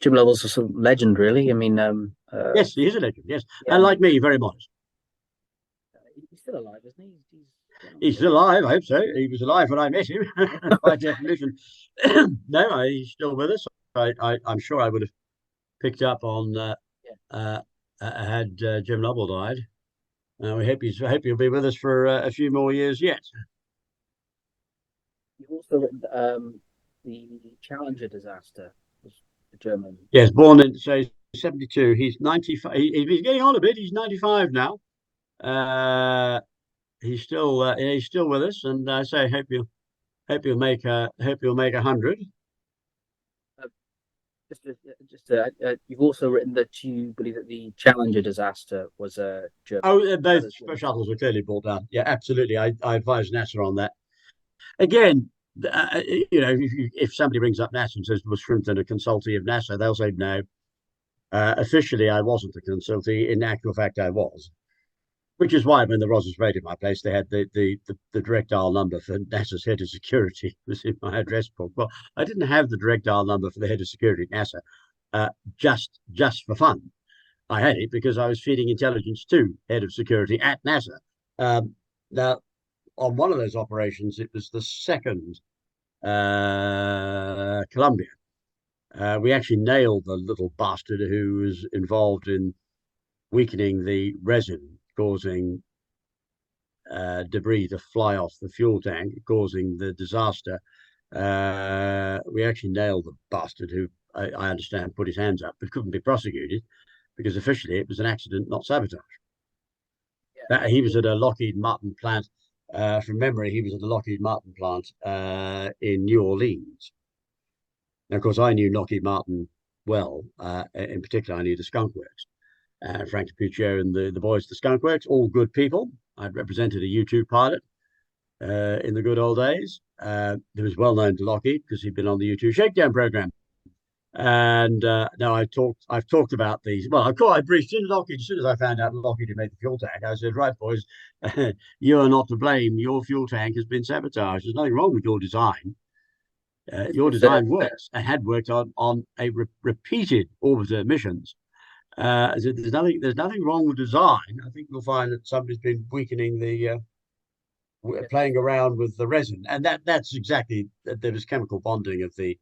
Jim Lovell's a sort of legend, really. I mean, Yes, he is a legend. Yes, yeah, and like me, very modest. he's still alive, isn't he? He's still alive. I hope so. He was alive when I met him, by definition. No, he's still with us. I'm sure I would have picked up on had Jim Lovell died. We hope he'll be with us for a few more years yet. You've also written the Challenger disaster, was the German. Yes, born in say 72. He's 95. He's getting on a bit. He's 95 now. He's still with us, and I say hope you'll make 100. You've also written that you believe that the Challenger disaster was a German. Oh, both shuttles were clearly brought down. Yeah, absolutely. I advise NASA on that. Again, if somebody brings up NASA and says, was Shrimpton a consultee of NASA, they'll say no. Officially, I wasn't a consultee. In actual fact, I was. Which is why when the Rosses raided my place, they had the direct dial number for NASA's head of security was in my address book. Well, I didn't have the direct dial number for the head of security at NASA, just for fun. I had it because I was feeding intelligence to head of security at NASA. Now, on one of those operations, it was the second Columbia. We actually nailed the little bastard who was involved in weakening the resin, causing debris to fly off the fuel tank, causing the disaster. We actually nailed the bastard who I understand put his hands up but couldn't be prosecuted because officially it was an accident, not sabotage. Yeah. He was at a Lockheed Martin plant. From memory, he was at the Lockheed Martin plant in New Orleans. And of course, I knew Lockheed Martin well. In particular, I knew the Skunk Works. Frank DiPuccio and the boys at the Skunk Works, all good people. I'd represented a U2 pilot in the good old days. He was well known to Lockheed because he'd been on the U2 Shakedown program. And now I've talked about these. Well, of course, I briefed in Lockheed as soon as I found out Lockheed had made the fuel tank. I said, right, boys, you are not to blame. Your fuel tank has been sabotaged. There's nothing wrong with your design. Your design works and had worked on a repeated orbiter missions. There's nothing wrong with design. I think you'll find that somebody's been weakening playing around with the resin, and that's exactly there was chemical bonding of the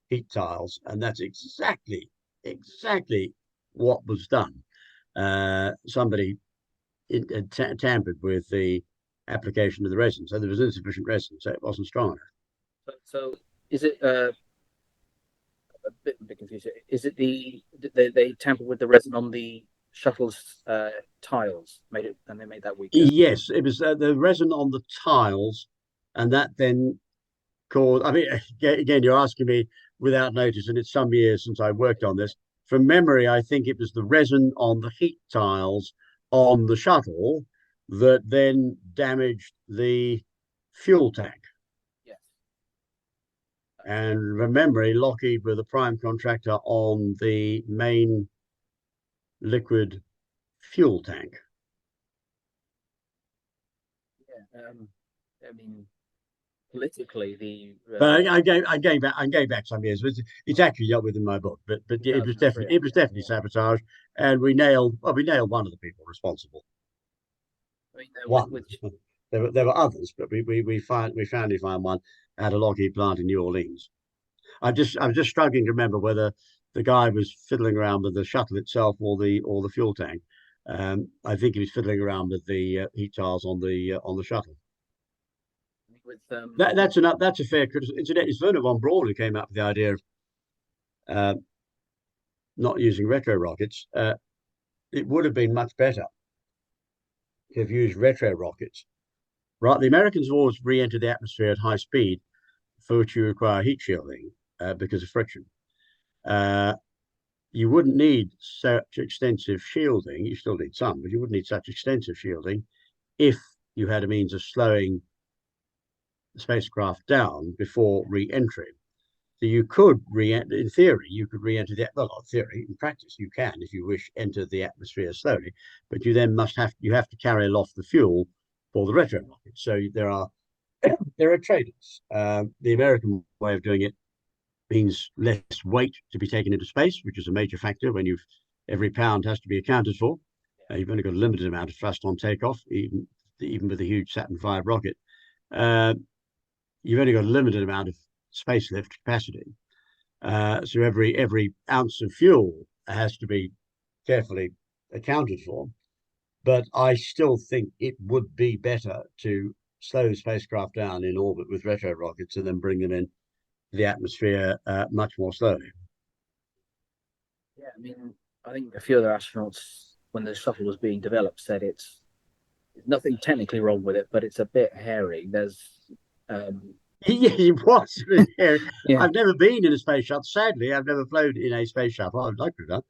heat tiles, and that's exactly what was done. Somebody tampered with the application of the resin, so there was insufficient resin, so it wasn't strong enough. So is it a bit confused? Is it they tampered with the resin on the shuttle's tiles, they made that weaker? Yes, it was the resin on the tiles, and that then caused. I mean, again, you're asking me without notice, and it's some years since I worked on this. From memory, I think it was the resin on the heat tiles on the shuttle that then damaged the fuel tank. Yes. And from memory, Lockheed were the prime contractor on the main liquid fuel tank. Yeah, I mean, politically, but I gave back some years. It's actually dealt with in my book, but it was definitely sabotage, and we nailed one of the people responsible. I mean, one. There were others, but we finally found one at a Lockheed plant in New Orleans. I was just struggling to remember whether the guy was fiddling around with the shuttle itself or the fuel tank. I think he was fiddling around with the heat tiles on the shuttle. That's a fair criticism. Incidentally, it's Warnher von Braun who came up with the idea of not using retro rockets. it would have been much better to have used retro rockets. Right, the Americans have always re-entered the atmosphere at high speed, for which you require heat shielding because of friction. You wouldn't need such extensive shielding. You still need some, but you wouldn't need such extensive shielding if you had a means of slowing the spacecraft down before re-entry. So you could in theory, you could re-enter the, well, not theory, in practice, you can, if you wish, enter the atmosphere slowly, but you then you have to carry aloft the fuel for the retro rocket. So there are trade-offs. The American way of doing it means less weight to be taken into space, which is a major factor when every pound has to be accounted for. You've only got a limited amount of thrust on takeoff, even with a huge Saturn V rocket. You've only got a limited amount of space lift capacity. So every ounce of fuel has to be carefully accounted for. But I still think it would be better to slow the spacecraft down in orbit with retro rockets and then bring them in the atmosphere much more slowly. Yeah, I mean, I think a few other astronauts, when the shuttle was being developed, said it's nothing technically wrong with it, but it's a bit hairy. There's Yeah, it was. yeah. I've never been in a space shuttle. Sadly, I've never flown in a space shuttle. I'd like to have done.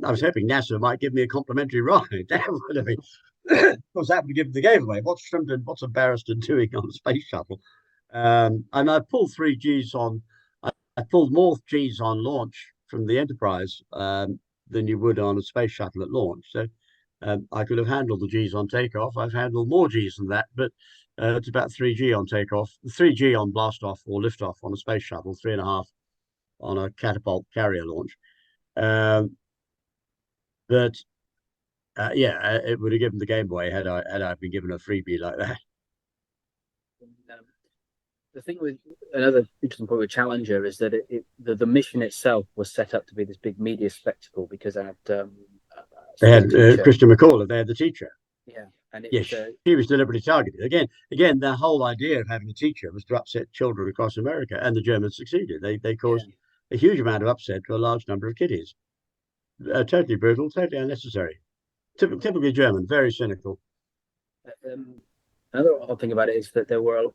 I was hoping NASA might give me a complimentary ride. That would have been. Of course, that would give the game away. What's a barrister doing on a space shuttle? And I pulled 3 Gs on. I pulled more Gs on launch from the Enterprise than you would on a space shuttle at launch. So I could have handled the Gs on takeoff. I've handled more Gs than that, but it's about 3G on takeoff, 3G on blast off or lift off on a space shuttle, 3.5 on a catapult carrier launch. But yeah, it would have given the game away had I been given a freebie like that. The thing with another interesting point with Challenger is that the mission itself was set up to be this big media spectacle because it had they had Christian McCall, they had the teacher. Yeah, and yes, she was deliberately targeted. Again, the whole idea of having a teacher was to upset children across America, and the Germans succeeded. They caused a huge amount of upset to a large number of kiddies. Totally brutal, totally unnecessary. Typically German, very cynical. Another odd thing about it is that there were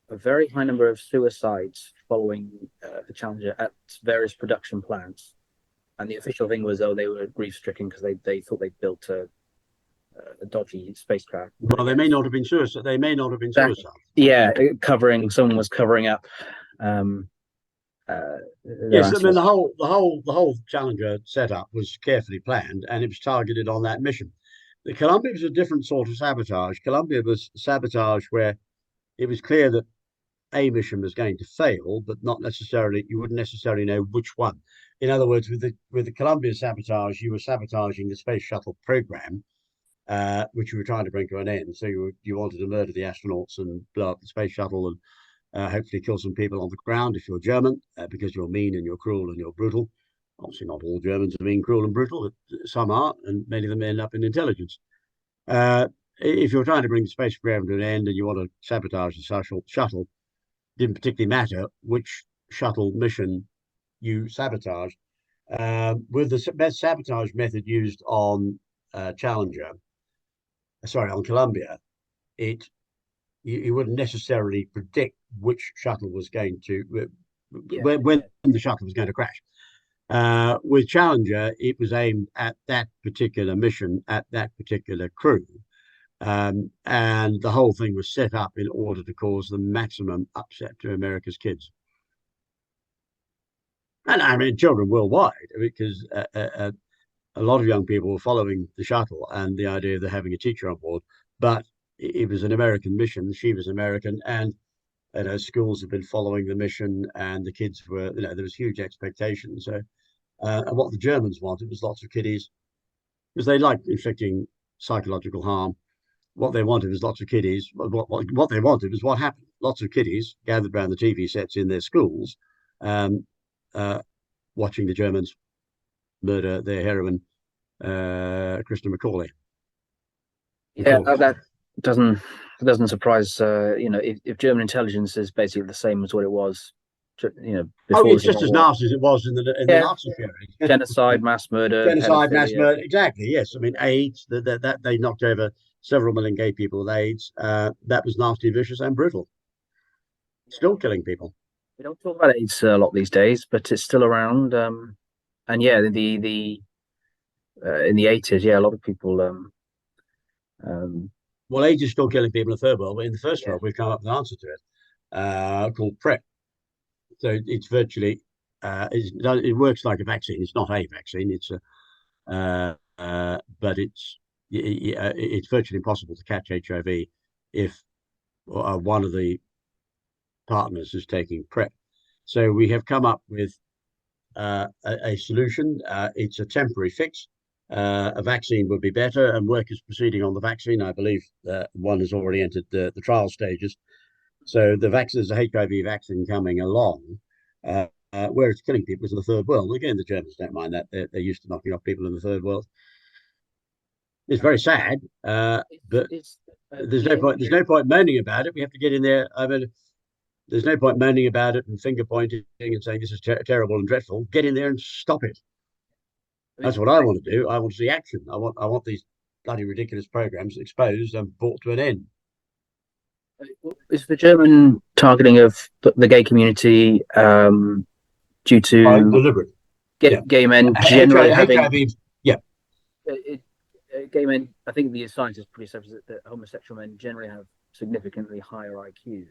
a very high number of suicides following the Challenger at various production plants, and the official thing was, they were grief-stricken because they thought they built a dodgy spacecraft. Well, they may not have been suicide. They may not have been suicide. Yeah, someone was covering up. Yes, I mean the whole Challenger setup was carefully planned, and it was targeted on that mission. The Columbia was a different sort of sabotage. Columbia was sabotage where it was clear that a mission was going to fail, but not necessarily. You wouldn't necessarily know which one. In other words, with the Columbia sabotage, you were sabotaging the space shuttle program, which you were trying to bring to an end. So you wanted to murder the astronauts and blow up the space shuttle and hopefully kill some people on the ground if you're German, because you're mean and you're cruel and you're brutal. Obviously, not all Germans are mean, cruel, and brutal. Some are, and many of them end up in intelligence. If you're trying to bring the space program to an end and you want to sabotage the shuttle, didn't particularly matter which shuttle mission you sabotaged. With the best sabotage method used on Challenger, on Columbia, you wouldn't necessarily predict which shuttle was going to when the shuttle was going to crash. With Challenger, it was aimed at that particular mission, at that particular crew. And the whole thing was set up in order to cause the maximum upset to America's kids. And I mean, children worldwide, because a lot of young people were following the shuttle and the idea of having a teacher on board. But it was an American mission. She was American, and schools have been following the mission, and the kids were, there was huge expectations. So, and what the Germans wanted was lots of kiddies, because they liked inflicting psychological harm. What they wanted was lots of kiddies. What they wanted was what happened. Lots of kiddies gathered around the TV sets in their schools, watching the Germans murder their heroine, Krista McCauley. Yeah, that doesn't surprise. If German intelligence is basically the same as what it was Oh, before the it's just Second as World War. nasty as it was in the Yeah, Nazi period. genocide, mass murder, Genocide, mass pedophilia. murder. Exactly. Yes. I mean, AIDS. That they knocked over several million gay people with AIDS. That was nasty, vicious, and brutal. Still killing people. We don't talk about AIDS a lot these days, but it's still around. And yeah, the in the 80s, yeah, a lot of people. Um, Well, AIDS is still killing people in the third world, but in the first yeah, world, we've come up with an answer to it called PrEP. So it's virtually it works like a vaccine. It's not a vaccine. It's a but it's virtually impossible to catch HIV if one of the partners is taking PrEP. So we have come up with a solution. It's a temporary fix. A vaccine would be better, and work is proceeding on the vaccine. I believe one has already entered the trial stages. So there's a HIV vaccine coming along, where it's killing people is in the third world. Again, the Germans don't mind that. They're used to knocking off people in the third world. It's very sad, but it's there's no yeah, point. There's no point moaning about it. We have to get in there. I mean, there's no point moaning about it and finger pointing and saying this is terrible and dreadful. Get in there and stop it. I mean, That's what I want to do. I want to see action. I want these bloody ridiculous programs exposed and brought to an end. is the German targeting of the gay community due Right, to deliberate. Yeah. gay men generally having HIV. Yeah, it, gay men? I think the science is pretty established that homosexual men generally have significantly higher IQs,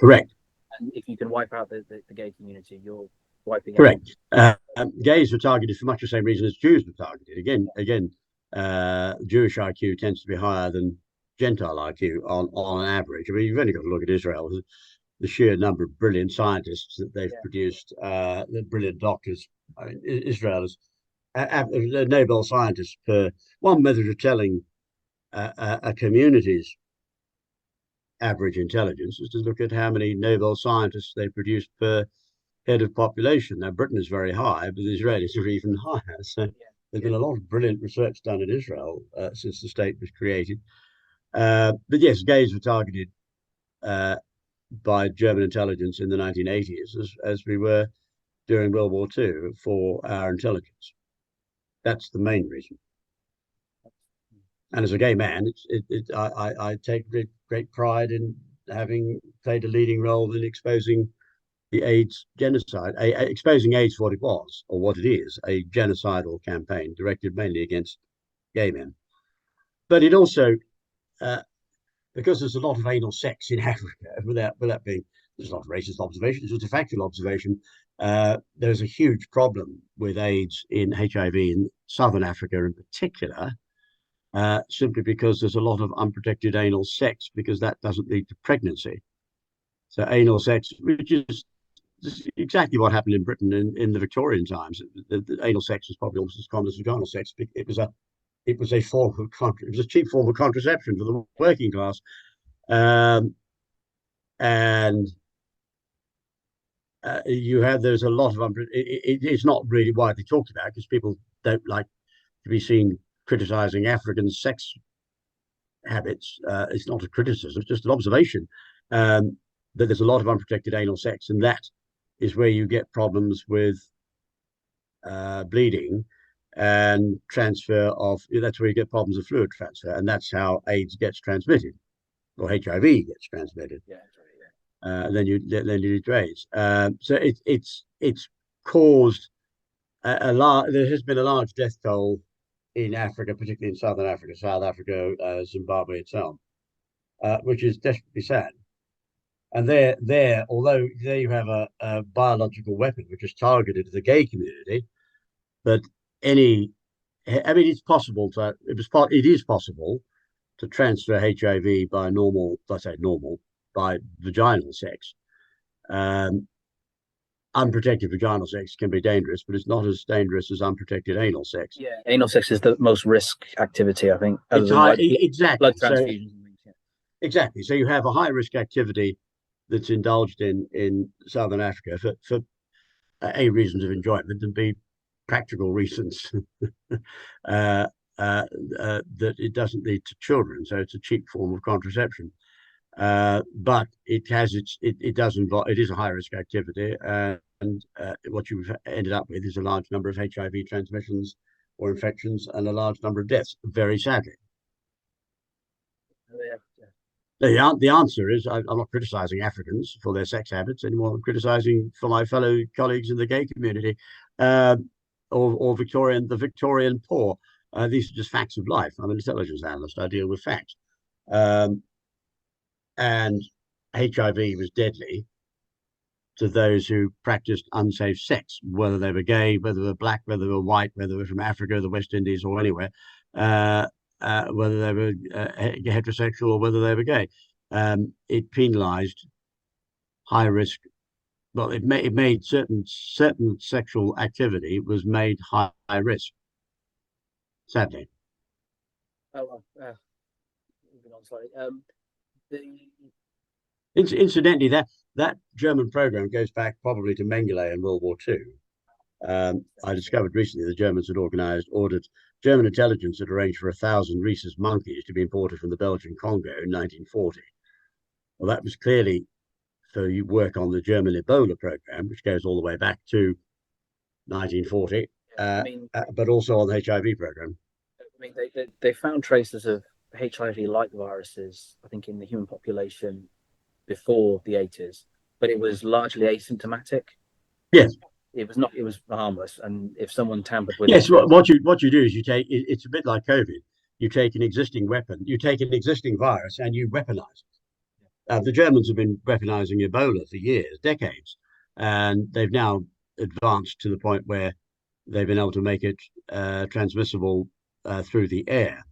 correct. and if you can wipe out the gay community, you're wiping out. Correct. Gays were targeted for much the same reason as Jews were targeted. Again, Jewish IQ tends to be higher than Gentile IQ on average. I mean, you've only got to look at Israel. The sheer number of brilliant scientists that they've produced, the brilliant doctors. I mean, Israel is Nobel scientists per one method of telling a community's average intelligence is to look at how many Nobel scientists they produce per head of population. Now, Britain is very high, but the Israelis are even higher. So there's been a lot of brilliant research done in Israel since the state was created. But yes, gays were targeted by German intelligence in the 1980s, as we were during World War II for our intelligence. That's the main reason. And as a gay man, I take great pride in having played a leading role in exposing the AIDS genocide, exposing AIDS for what it was, or what it is, a genocidal campaign directed mainly against gay men. But it also, because there's a lot of anal sex in Africa, without being, there's a lot of racist observations, it's a factual observation. There's a huge problem with AIDS in HIV in Southern Africa in particular, simply because there's a lot of unprotected anal sex, because that doesn't lead to pregnancy. So anal sex, which is exactly what happened in Britain in the Victorian times. The anal sex was probably almost as common as vaginal sex. It was a form of it was a cheap form of contraception for the working class, and there's a lot of it's not really widely talked about because people don't like to be seen criticizing African sex habits. It's not a criticism; it's just an observation that there's a lot of unprotected anal sex, and that is where you get problems with bleeding and transfer of. That's where you get problems of fluid transfer, and that's how AIDS gets transmitted, or HIV gets transmitted. Yeah, And then you need AIDS. So it's caused a large. There has been a large death toll in Africa, particularly in Southern Africa, South Africa, Zimbabwe itself, which is desperately sad. And although there you have a biological weapon which is targeted to the gay community, but I mean, it's possible it is possible to transfer HIV by by vaginal sex. Unprotected vaginal sex can be dangerous, but it's not as dangerous as unprotected anal sex. yeah. Anal sex is the most risk activity, I think, other It's than high, like exactly. blood transfusions and things. Yeah. Exactly. So you have a high risk activity that's indulged in Southern Africa for A, reasons of enjoyment, and B, practical reasons that it doesn't lead to children. So it's a cheap form of contraception. But it does involve, it is a high risk activity, and what you've ended up with is a large number of HIV transmissions or infections and a large number of deaths, very sadly. The answer is I'm not criticizing Africans for their sex habits anymore. I'm criticizing for my fellow colleagues in the gay community, uh, or the Victorian poor. These are just facts of life. I'm an intelligence analyst. I deal with facts. Um, and HIV was deadly to those who practiced unsafe sex, whether they were gay, whether they were black, whether they were white, whether they were from Africa, the West Indies, or anywhere, whether they were heterosexual or whether they were gay. It penalised high risk. Well, it made certain sexual activity was made high risk. Sadly. Oh, moving on slightly. The Incidentally, that German program goes back probably to Mengele and World War II. I discovered recently the Germans had ordered German intelligence had arranged for 1,000 rhesus monkeys to be imported from the Belgian Congo in 1940. Well, that was clearly for work on the German Ebola program, which goes all the way back to 1940, but also on the HIV program. I mean, they found traces of HIV-like viruses, I think, in the human population before the 80s, but it was largely asymptomatic. Yes. It was not. It was harmless, and if someone tampered with yes, it, what you do is you take it's a bit like COVID. You take an existing weapon, you take an existing virus, and you weaponize it. The Germans have been weaponizing Ebola for years, decades, and they've now advanced to the point where they've been able to make it transmissible through the air.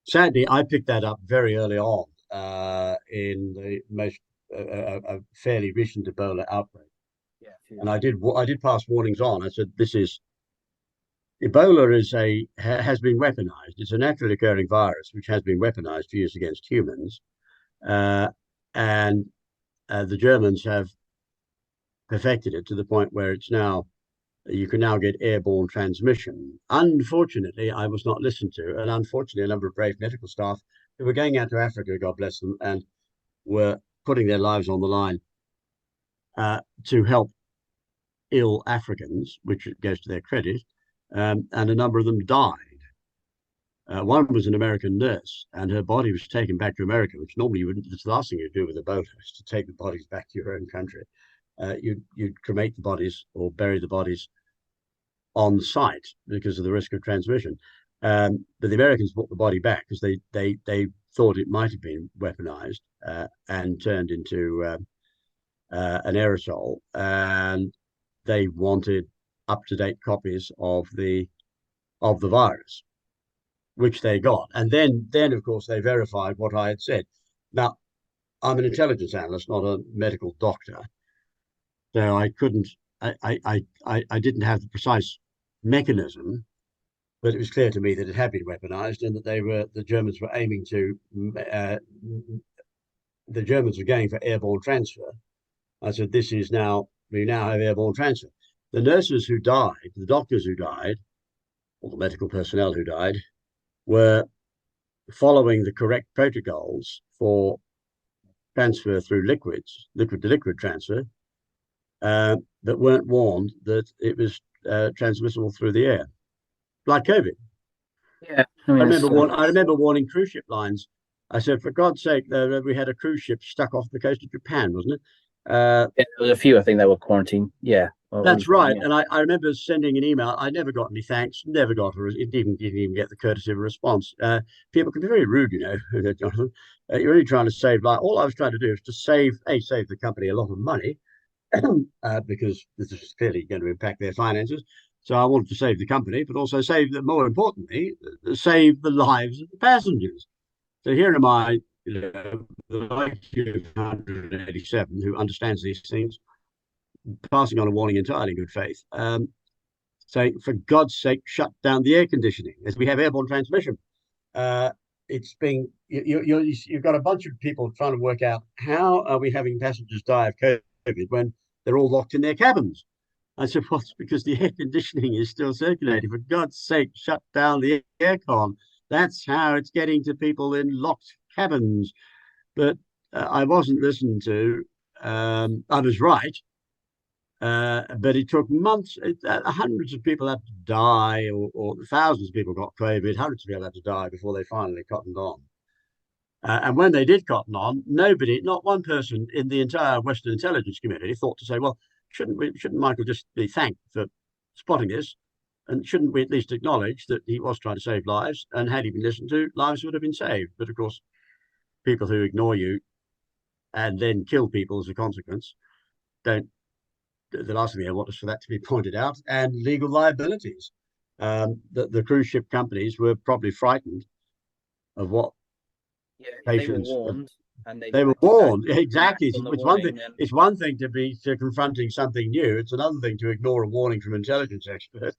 Sadly, I picked that up very early on in the most fairly recent Ebola outbreak. Yeah, and I did pass warnings on. I said, Ebola has been weaponized. It's a naturally occurring virus which has been weaponized for use against humans, and the Germans have perfected it to the point where you can now get airborne transmission. Unfortunately, I was not listened to, and unfortunately, a number of brave medical staff who were going out to Africa, God bless them, and were putting their lives on the line to help ill Africans, which goes to their credit, and a number of them died. One was an American nurse, and her body was taken back to America, which normally you wouldn't. It's the last thing you'd do with Ebola is to take the bodies back to your own country. You'd cremate the bodies or bury the bodies on site because of the risk of transmission. But the Americans brought the body back because they thought it might have been weaponized and turned into an aerosol, and they wanted up-to-date copies of the virus, which they got. And then of course they verified what I had said. Now, I'm an intelligence analyst, not a medical doctor, so I couldn't. I didn't have the precise mechanism, but it was clear to me that it had been weaponized and that the Germans were aiming to. The Germans were going for airborne transfer. I said, we now have airborne transfer. The nurses who died, the doctors who died, or the medical personnel who died, were following the correct protocols for transfer through liquid to liquid transfer, that weren't warned that it was transmissible through the air, like COVID. Yeah, I remember warning cruise ship lines. I said, for God's sake, we had a cruise ship stuck off the coast of Japan, wasn't it? Yeah, there was a few, I think, that were quarantined. Yeah, that's right. Yeah. And I remember sending an email. I never got any thanks. Never got it. Didn't even get the courtesy of a response. People can be very rude, Jonathan. You're only trying to save life. All I was trying to do is to save the company a lot of money, because this is clearly going to impact their finances. So I wanted to save the company, but also more importantly, save the lives of the passengers. So here am I, the IQ 187, who understands these things, passing on a warning entirely in good faith, saying, for God's sake, shut down the air conditioning, as we have airborne transmission. It's being, you've got a bunch of people trying to work out how are we having passengers die of COVID when they're all locked in their cabins. I said, well, it's because the air conditioning is still circulating. For God's sake, shut down the aircon. That's how it's getting to people in locked cabins. But I wasn't listened to. I was right, but it took months. Hundreds of people had to die, or thousands of people got COVID. Hundreds of people had to die before they finally cottoned on. And when they did cotton on, nobody, not one person in the entire Western intelligence community, thought to say, "Well, shouldn't Michael just be thanked for spotting this, and shouldn't we at least acknowledge that he was trying to save lives? And had he been listened to, lives would have been saved." But of course, people who ignore you and then kill people as a consequence don't. The last thing they want is for that to be pointed out, and legal liabilities. The cruise ship companies were probably frightened of what Yeah, they were patients. warned, and they They were acted, warned exactly. on the It's one thing. warning, and It's one thing to be confronting something new. It's another thing to ignore a warning from intelligence experts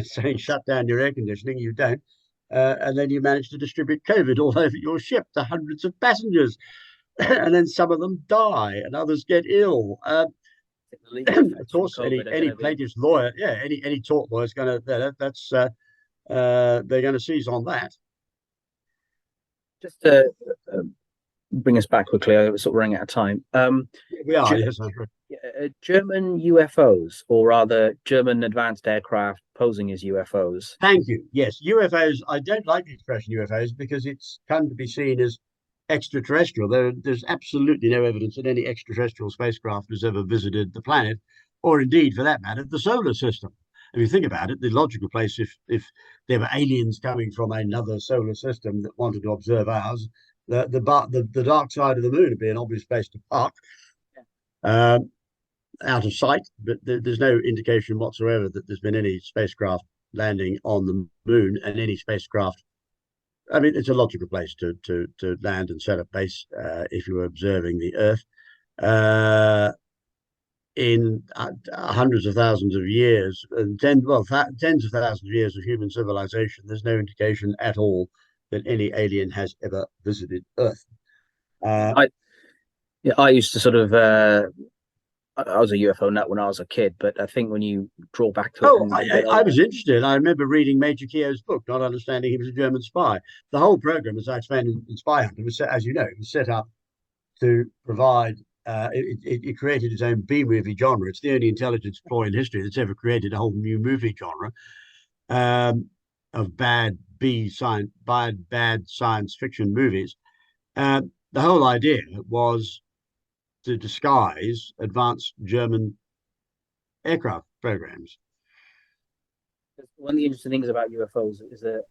saying shut down your air conditioning. You don't, and then you manage to distribute COVID all over your ship to hundreds of passengers, and then some of them die and others get ill. the lethal Of effects from course, any COVID are going any to be plaintiff's lawyer, yeah, any tort lawyer is going to that's they're going to seize on that. just to bring us back quickly. We're sort of running out of time. We are, Ge- yes, that's right. German UFOs, or rather German advanced aircraft posing as UFOs. Thank you. Yes, UFOs. I don't like the expression UFOs because it's come to be seen as extraterrestrial. There's absolutely no evidence that any extraterrestrial spacecraft has ever visited the planet, or indeed, for that matter, the solar system. If you think about it, the logical place, if there were aliens coming from another solar system that wanted to observe ours, the dark side of the moon would be an obvious place to park, um, out of sight. But there's no indication whatsoever that there's been any spacecraft landing on the moon, and any spacecraft. I mean, it's a logical place to land and set up base if you were observing the Earth. Uh, in hundreds of thousands of years, and tens of thousands of years of human civilization, there's no indication at all that any alien has ever visited Earth. I Yeah, I used to sort of I was a UFO nut when I was a kid, but I think when you draw back to it Oh, and get a I, bit I older, was interested. I remember reading Major Keogh's book, not understanding he was a German spy. The whole program, as I explained in Spyhunter, was set, as you know, it was set up to provide. It created its own B movie genre. It's the only intelligence ploy in history that's ever created a whole new movie genre of bad science fiction movies. The whole idea was to disguise advanced German aircraft programs. one of the interesting things about UFOs is that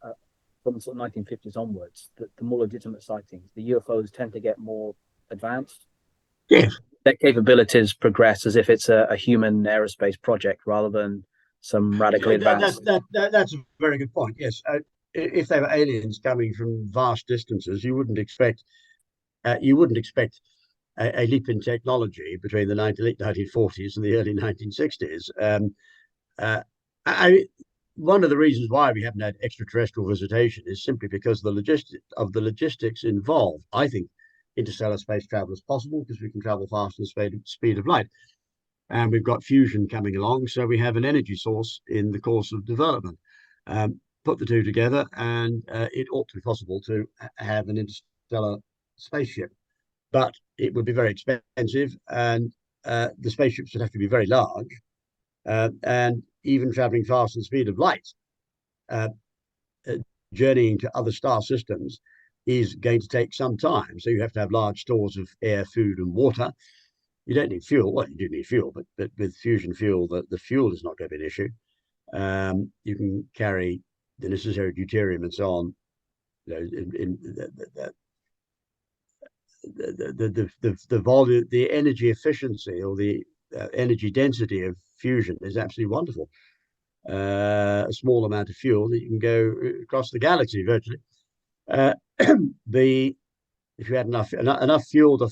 from the sort of 1950s onwards, the more legitimate sightings, the UFOs tend to get more advanced. Yes, Their capabilities progress as if it's a human aerospace project rather than some radically advanced. that's a very good point. Yes, if they were aliens coming from vast distances, you wouldn't expect a leap in technology between the late 1940s and the early 1960s. Uh, I, One of the reasons why we haven't had extraterrestrial visitation is simply because the logistics involved. I think interstellar space travel is possible because we can travel faster than the speed of light, and we've got fusion coming along, so we have an energy source in the course of development. Put the two together, and it ought to be possible to have an interstellar spaceship, but it would be very expensive, and the spaceships would have to be very large, and even traveling faster than the speed of light, uh, journeying to other star systems is going to take some time. So you have to have large stores of air, food, and water. You don't need fuel. Well, you do need fuel, but with fusion fuel, the fuel is not going to be an issue. You can carry the necessary deuterium and so on. You know, in the volume, the energy efficiency, or the energy density of fusion is absolutely wonderful. A small amount of fuel that you can go across the galaxy virtually. The If you had enough fuel to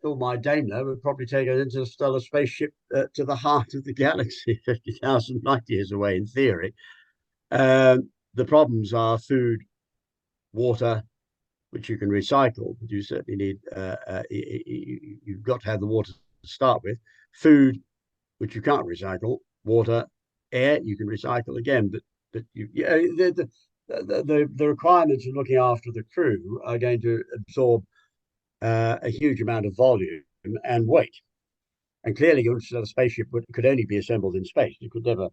fill my Daimler, would probably take an interstellar spaceship to the heart of the galaxy, 50,000 light years away, in theory. The problems are food, water, which you can recycle. But you certainly need, you've got to have the water to start with. Food, which you can't recycle. Water, air, you can recycle again. But the requirements of looking after the crew are going to absorb a huge amount of volume and weight. And clearly, your interstellar spaceship could only be assembled in space. It could never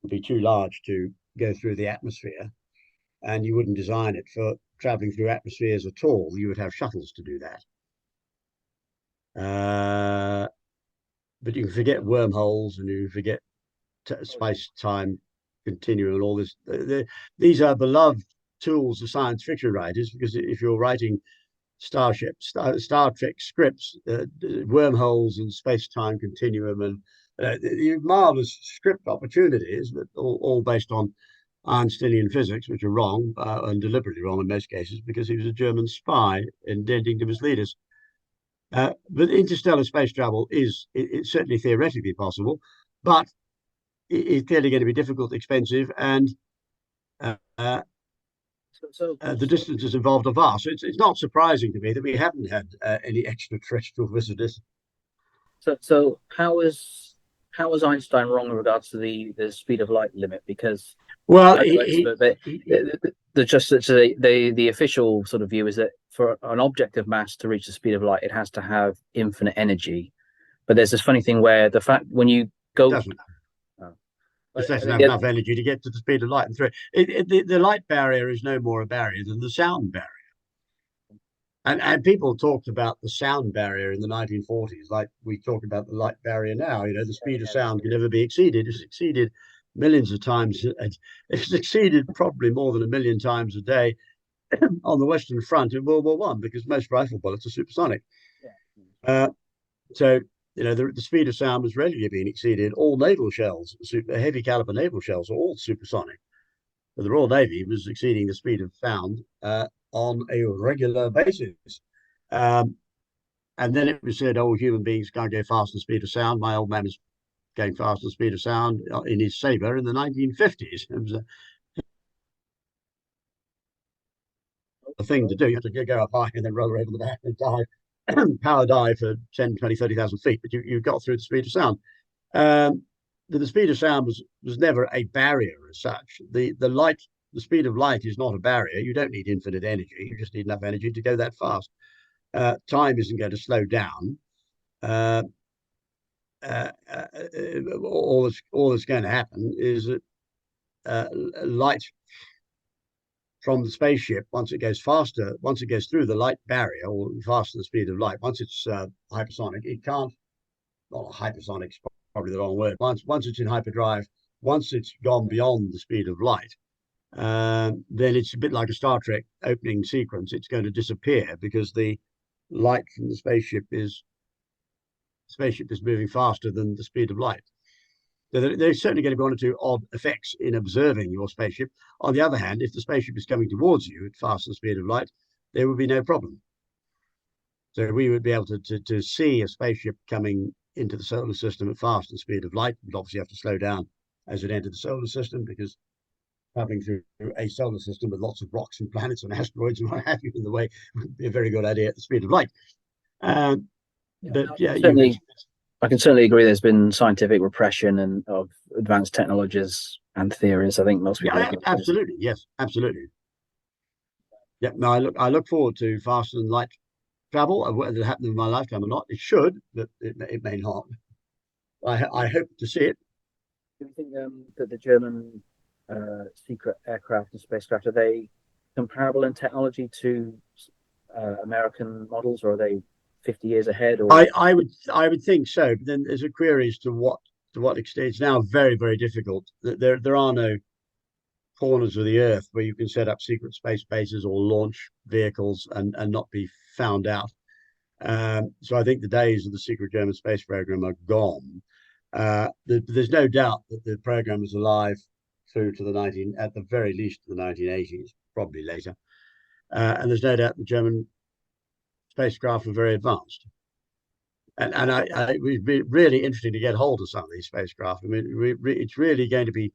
be too large to go through the atmosphere, and you wouldn't design it for traveling through atmospheres at all. You would have shuttles to do that. But you can forget wormholes, and you forget space-time continuum and all this. These are beloved tools of science fiction writers, because if you're writing Star Trek scripts, wormholes and space-time continuum and marvelous script opportunities, but all based on Einsteinian physics, which are wrong and deliberately wrong in most cases, because he was a German spy intending to mislead us. But interstellar space travel it's certainly theoretically possible, but it's clearly going to be difficult, expensive, and the distances involved are vast. So it's not surprising to me that we haven't had any extraterrestrial visitors. So how was Einstein wrong in regards to the speed of light limit? Because well, the official sort of view is that for an object of mass to reach the speed of light, it has to have infinite energy. But there's this funny thing where the fact when you go, it doesn't have enough energy to get to the speed of light and through it. The light barrier is no more a barrier than the sound barrier. And people talked about the sound barrier in the 1940s, like we talk about the light barrier now. You know, the speed of sound can never be exceeded. It's exceeded millions of times. It's exceeded probably more than 1 million times a day on the Western Front in World War One, because most rifle bullets are supersonic. So the speed of sound was regularly being exceeded. All naval shells, heavy caliber naval shells, are all supersonic. But the Royal Navy was exceeding the speed of sound on a regular basis. And then it was said, oh, human beings can't go faster than the speed of sound. My old man was going faster than the speed of sound in his Sabre in the 1950s. It was a thing to do. You have to go up high and then roll over the back and dive, power dive for 10, 20, 30,000 feet. But you got through the speed of sound. The speed of sound was never a barrier as such. The speed of light is not a barrier. You don't need infinite energy. You just need enough energy to go that fast. Time isn't going to slow down. All that's going to happen is that light from the spaceship, once it goes through the light barrier, or faster than the speed of light, once it's hypersonic, it can't. Well, hypersonic is probably the wrong word. Once it's in hyperdrive, once it's gone beyond the speed of light, then it's a bit like a Star Trek opening sequence. It's going to disappear because the light from the spaceship is moving faster than the speed of light. So there's certainly going to be one or two odd effects in observing your spaceship. On the other hand, if the spaceship is coming towards you at faster speed of light, there would be no problem. So we would be able to see a spaceship coming into the solar system at faster speed of light. We'd obviously have to slow down as it entered the solar system, because traveling through a solar system with lots of rocks and planets and asteroids and what have you in the way would be a very good idea at the speed of light. I can certainly agree. There's been scientific repression of advanced technologies and theories. I think most people. Absolutely, yes, absolutely. Yeah, no, I look forward to faster than light travel. Whether it happens in my lifetime or not, it should, but it may not. I hope to see it. Do you think that the German secret aircraft and spacecraft, are they comparable in technology to American models, or are they 50 years ahead? Or I would think so. But then there's a query as to what extent. It's now very, very difficult. There are no corners of the earth where you can set up secret space bases or launch vehicles and not be found out. So I think the days of the secret German space program are gone. There's no doubt that the program is alive through to at the very least the 1980s, probably later. And there's no doubt the German spacecraft were very advanced. And it would be really interesting to get hold of some of these spacecraft. I mean, it's really going to be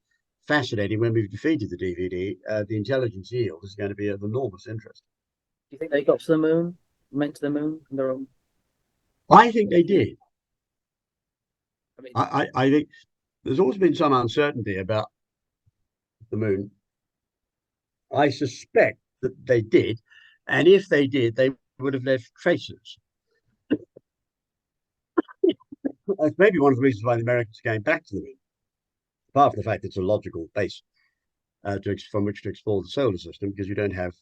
fascinating when we've defeated the DVD. The intelligence yield is going to be of enormous interest. Do you think they got to the moon, went to the moon on their own? I think they did. I think there's always been some uncertainty about the moon. I suspect that they did, and if they did, they would have left traces. That's maybe one of the reasons why the Americans are going back to the moon, apart from the fact it's a logical base from which to explore the solar system, because you don't have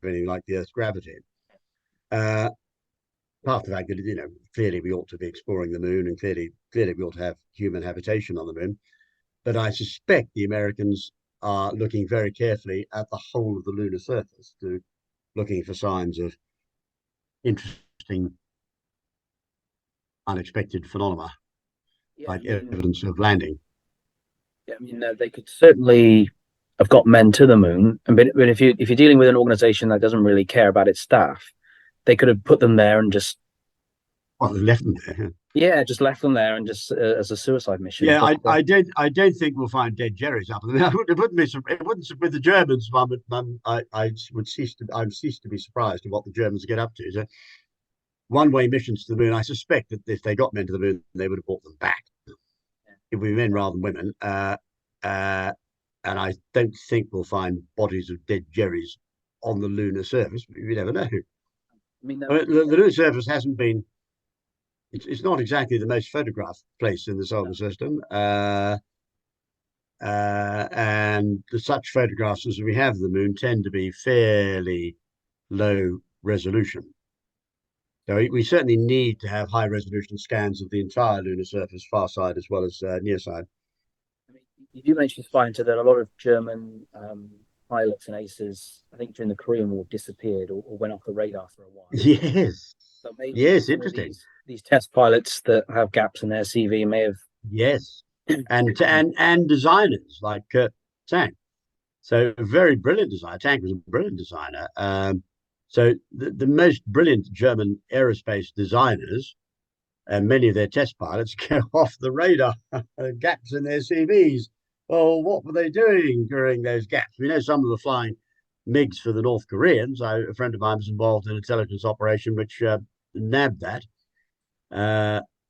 anything like the Earth's gravity. Uh, Apart from the fact that clearly we ought to be exploring the moon, and clearly we ought to have human habitation on the moon. But I suspect the Americans are looking very carefully at the whole of the lunar surface, looking for signs of interesting, unexpected phenomena, Yeah, like evidence of landing. yeah, I mean, they could certainly have got men to the moon, but if you're dealing with an organization that doesn't really care about its staff, they could have put them there and just Well, they left them there. just left them there and just as a suicide mission. Yeah, But I don't think we'll find dead Jerry's up. I mean, it wouldn't with the Germans. I would cease to be surprised at what the Germans get up to. So one-way missions to the moon. I suspect that if they got men to the moon, they would have brought them back. It would be men rather than women. And I don't think we'll find bodies of dead Jerrys on the lunar surface. You never know. I mean, The lunar surface hasn't been. It's not exactly the most photographed place in the solar system. And such photographs as we have of the moon tend to be fairly low resolution. So we certainly need to have high resolution scans of the entire lunar surface, far side as well as near side. I mean, you do mention Spyhunter that a lot of German pilots and aces, I think during the Korean War, disappeared or went off the radar for a while. Yes. So maybe yes, interesting. These test pilots that have gaps in their CV may have. Yes, and designers like Tank. So a very brilliant designer. Tank was a brilliant designer. So the most brilliant German aerospace designers and many of their test pilots go off the radar, gaps in their CVs. Oh, what were they doing during those gaps? We know some of the flying MiGs for the North Koreans. A friend of mine was involved in an intelligence operation which nabbed that,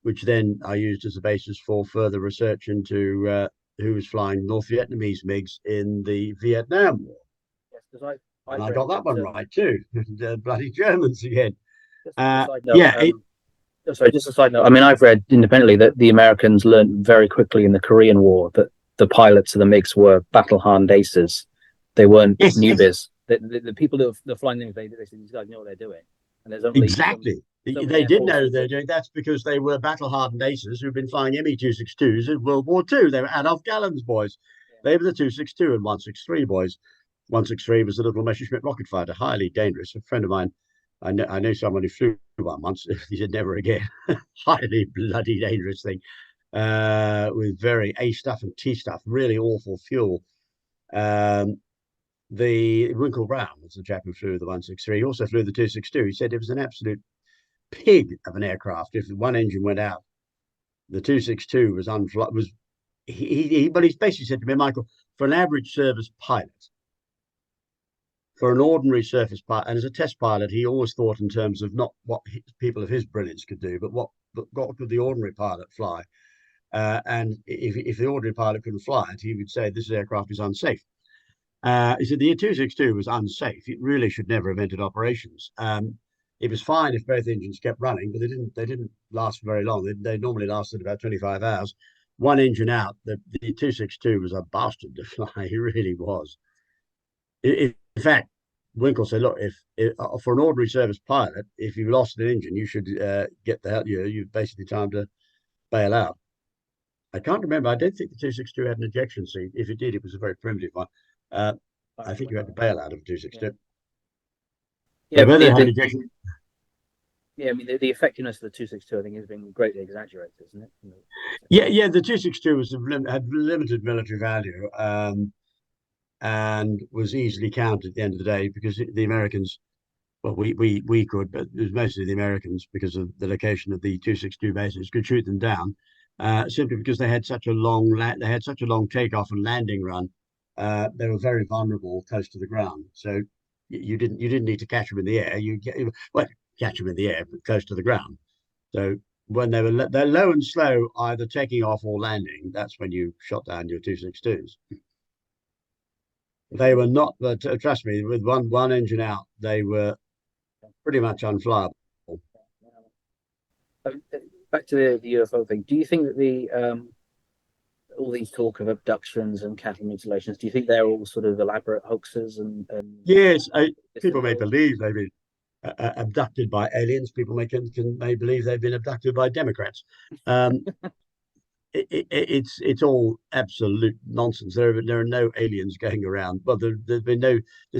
which then I used as a basis for further research into who was flying North Vietnamese MiGs in the Vietnam War. Yes, because I got that one right too. The bloody Germans again. Sorry, just a side note. I mean, I've read independently that the Americans learned very quickly in the Korean War that the pilots of the MiGs were battle-hardened aces. They weren't newbies. Yes. The people that are flying them, they said, these guys know what they're doing. And there's only exactly. They did know they're doing. That's because they were battle-hardened aces who've been flying Me-262s in World War II. They were Adolf Gallen's boys. Yeah. They were the 262 and 163 boys. 163 was the little Messerschmitt rocket fighter, highly dangerous. A friend of mine, I know someone who flew one once. He said never again. Highly bloody dangerous thing, with very A stuff and T stuff, really awful fuel. The Winkle Brown was the chap who flew the 163. He also flew the 262. He said it was an absolute pig of an aircraft. If one engine went out, the 262 was unfly. But he basically said to me, Michael, for an average service pilot, for an ordinary surface pilot, and as a test pilot, he always thought in terms of not what people of his brilliance could do, but what could the ordinary pilot fly. And if the ordinary pilot couldn't fly it, he would say this aircraft is unsafe. He said the 262 was unsafe. It really should never have entered operations. It was fine if both engines kept running, but they didn't last very long. They normally lasted about 25 hours. One engine out, the 262 was a bastard to fly. He really was. In fact, Winkle said, look, if for an ordinary service pilot, if you lost an engine, you should get the hell, you basically time to bail out. I can't remember. I don't think the 262 had an ejection seat. If it did, it was a very primitive one. I think you had to bail out of 262. Yeah, whether it had ejection. Yeah, I mean, the effectiveness of the 262, I think, has been greatly exaggerated, isn't it? Yeah. The 262 had limited military value. And was easily counted at the end of the day because the Americans, well, we could, but it was mostly the Americans because of the location of the 262 bases could shoot them down, simply because they had such a long takeoff and landing run. They were very vulnerable close to the ground, so you didn't need to catch them in the air. Catch them in the air, but close to the ground. So when they're low and slow, either taking off or landing, that's when you shot down your 262s. They were not, but trust me, with one engine out, they were pretty much unflyable. Back to the UFO thing. Do you think that the all these talk of abductions and cattle mutilations, do you think they're all sort of elaborate hoaxes and Yes, people may believe they've been abducted by aliens. People may believe they've been abducted by Democrats. It's all absolute nonsense. There are no aliens going around. Well, there's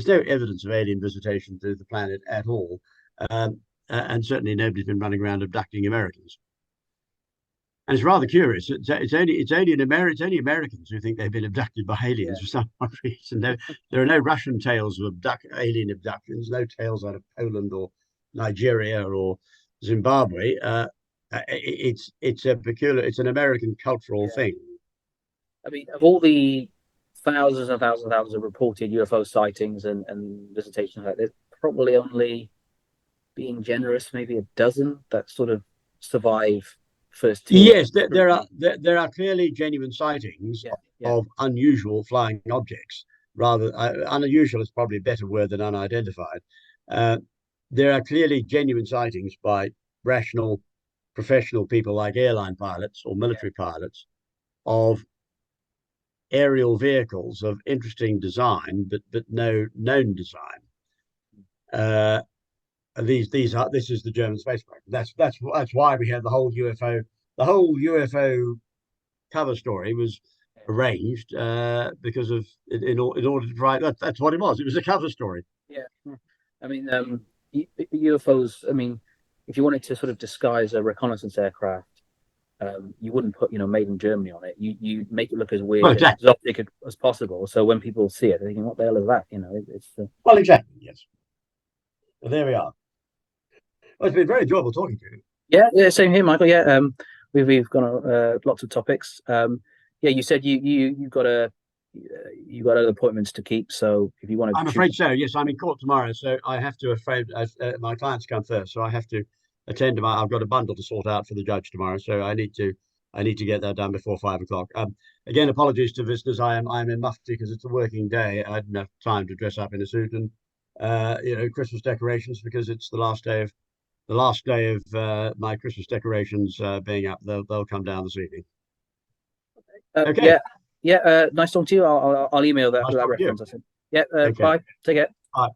no evidence of alien visitation to the planet at all, and certainly nobody's been running around abducting Americans. And it's rather curious. It's only Americans who think they've been abducted by aliens for some reason. There are no Russian tales of alien abductions. No tales out of Poland or Nigeria or Zimbabwe. It's an American cultural thing. I mean, of all the thousands and thousands and thousands of reported UFO sightings and visitations, like there's probably only, being generous, maybe a dozen that sort of survive first tier. Yes, there are clearly genuine sightings of unusual flying objects. Rather, unusual is probably a better word than unidentified. There are clearly genuine sightings by rational, professional people like airline pilots or military pilots of aerial vehicles of interesting design, but no known design. This is the German space program. That's why we had the whole UFO. The whole UFO cover story was arranged because of in order to provide that's what it was. It was a cover story. Yeah, I mean, UFOs. I mean, if you wanted to sort of disguise a reconnaissance aircraft, you wouldn't put made in Germany on it. You make it look as weird and exotic as possible. So when people see it, they're thinking, "What the hell is that?" It's well, exactly. Yes. Well, there we are. Well, it's been very enjoyable talking to you. Yeah, same here, Michael. Yeah, we've gone lots of topics. Yeah, you said you got other appointments to keep. So if you want to, I'm afraid so. Yes, I'm in court tomorrow, so I have to. My clients come first, so I have to attend to my. I've got a bundle to sort out for the judge tomorrow, so I need to get that done before 5 o'clock. Again, apologies to listeners. I'm in mufti because it's a working day. I didn't have time to dress up in a suit and Christmas decorations because it's the last day of my Christmas decorations being up. They'll come down this evening. Okay. Yeah. Nice talking to you. I'll email that Nice reference. I said. Yeah. Okay. Bye. Take care. Bye.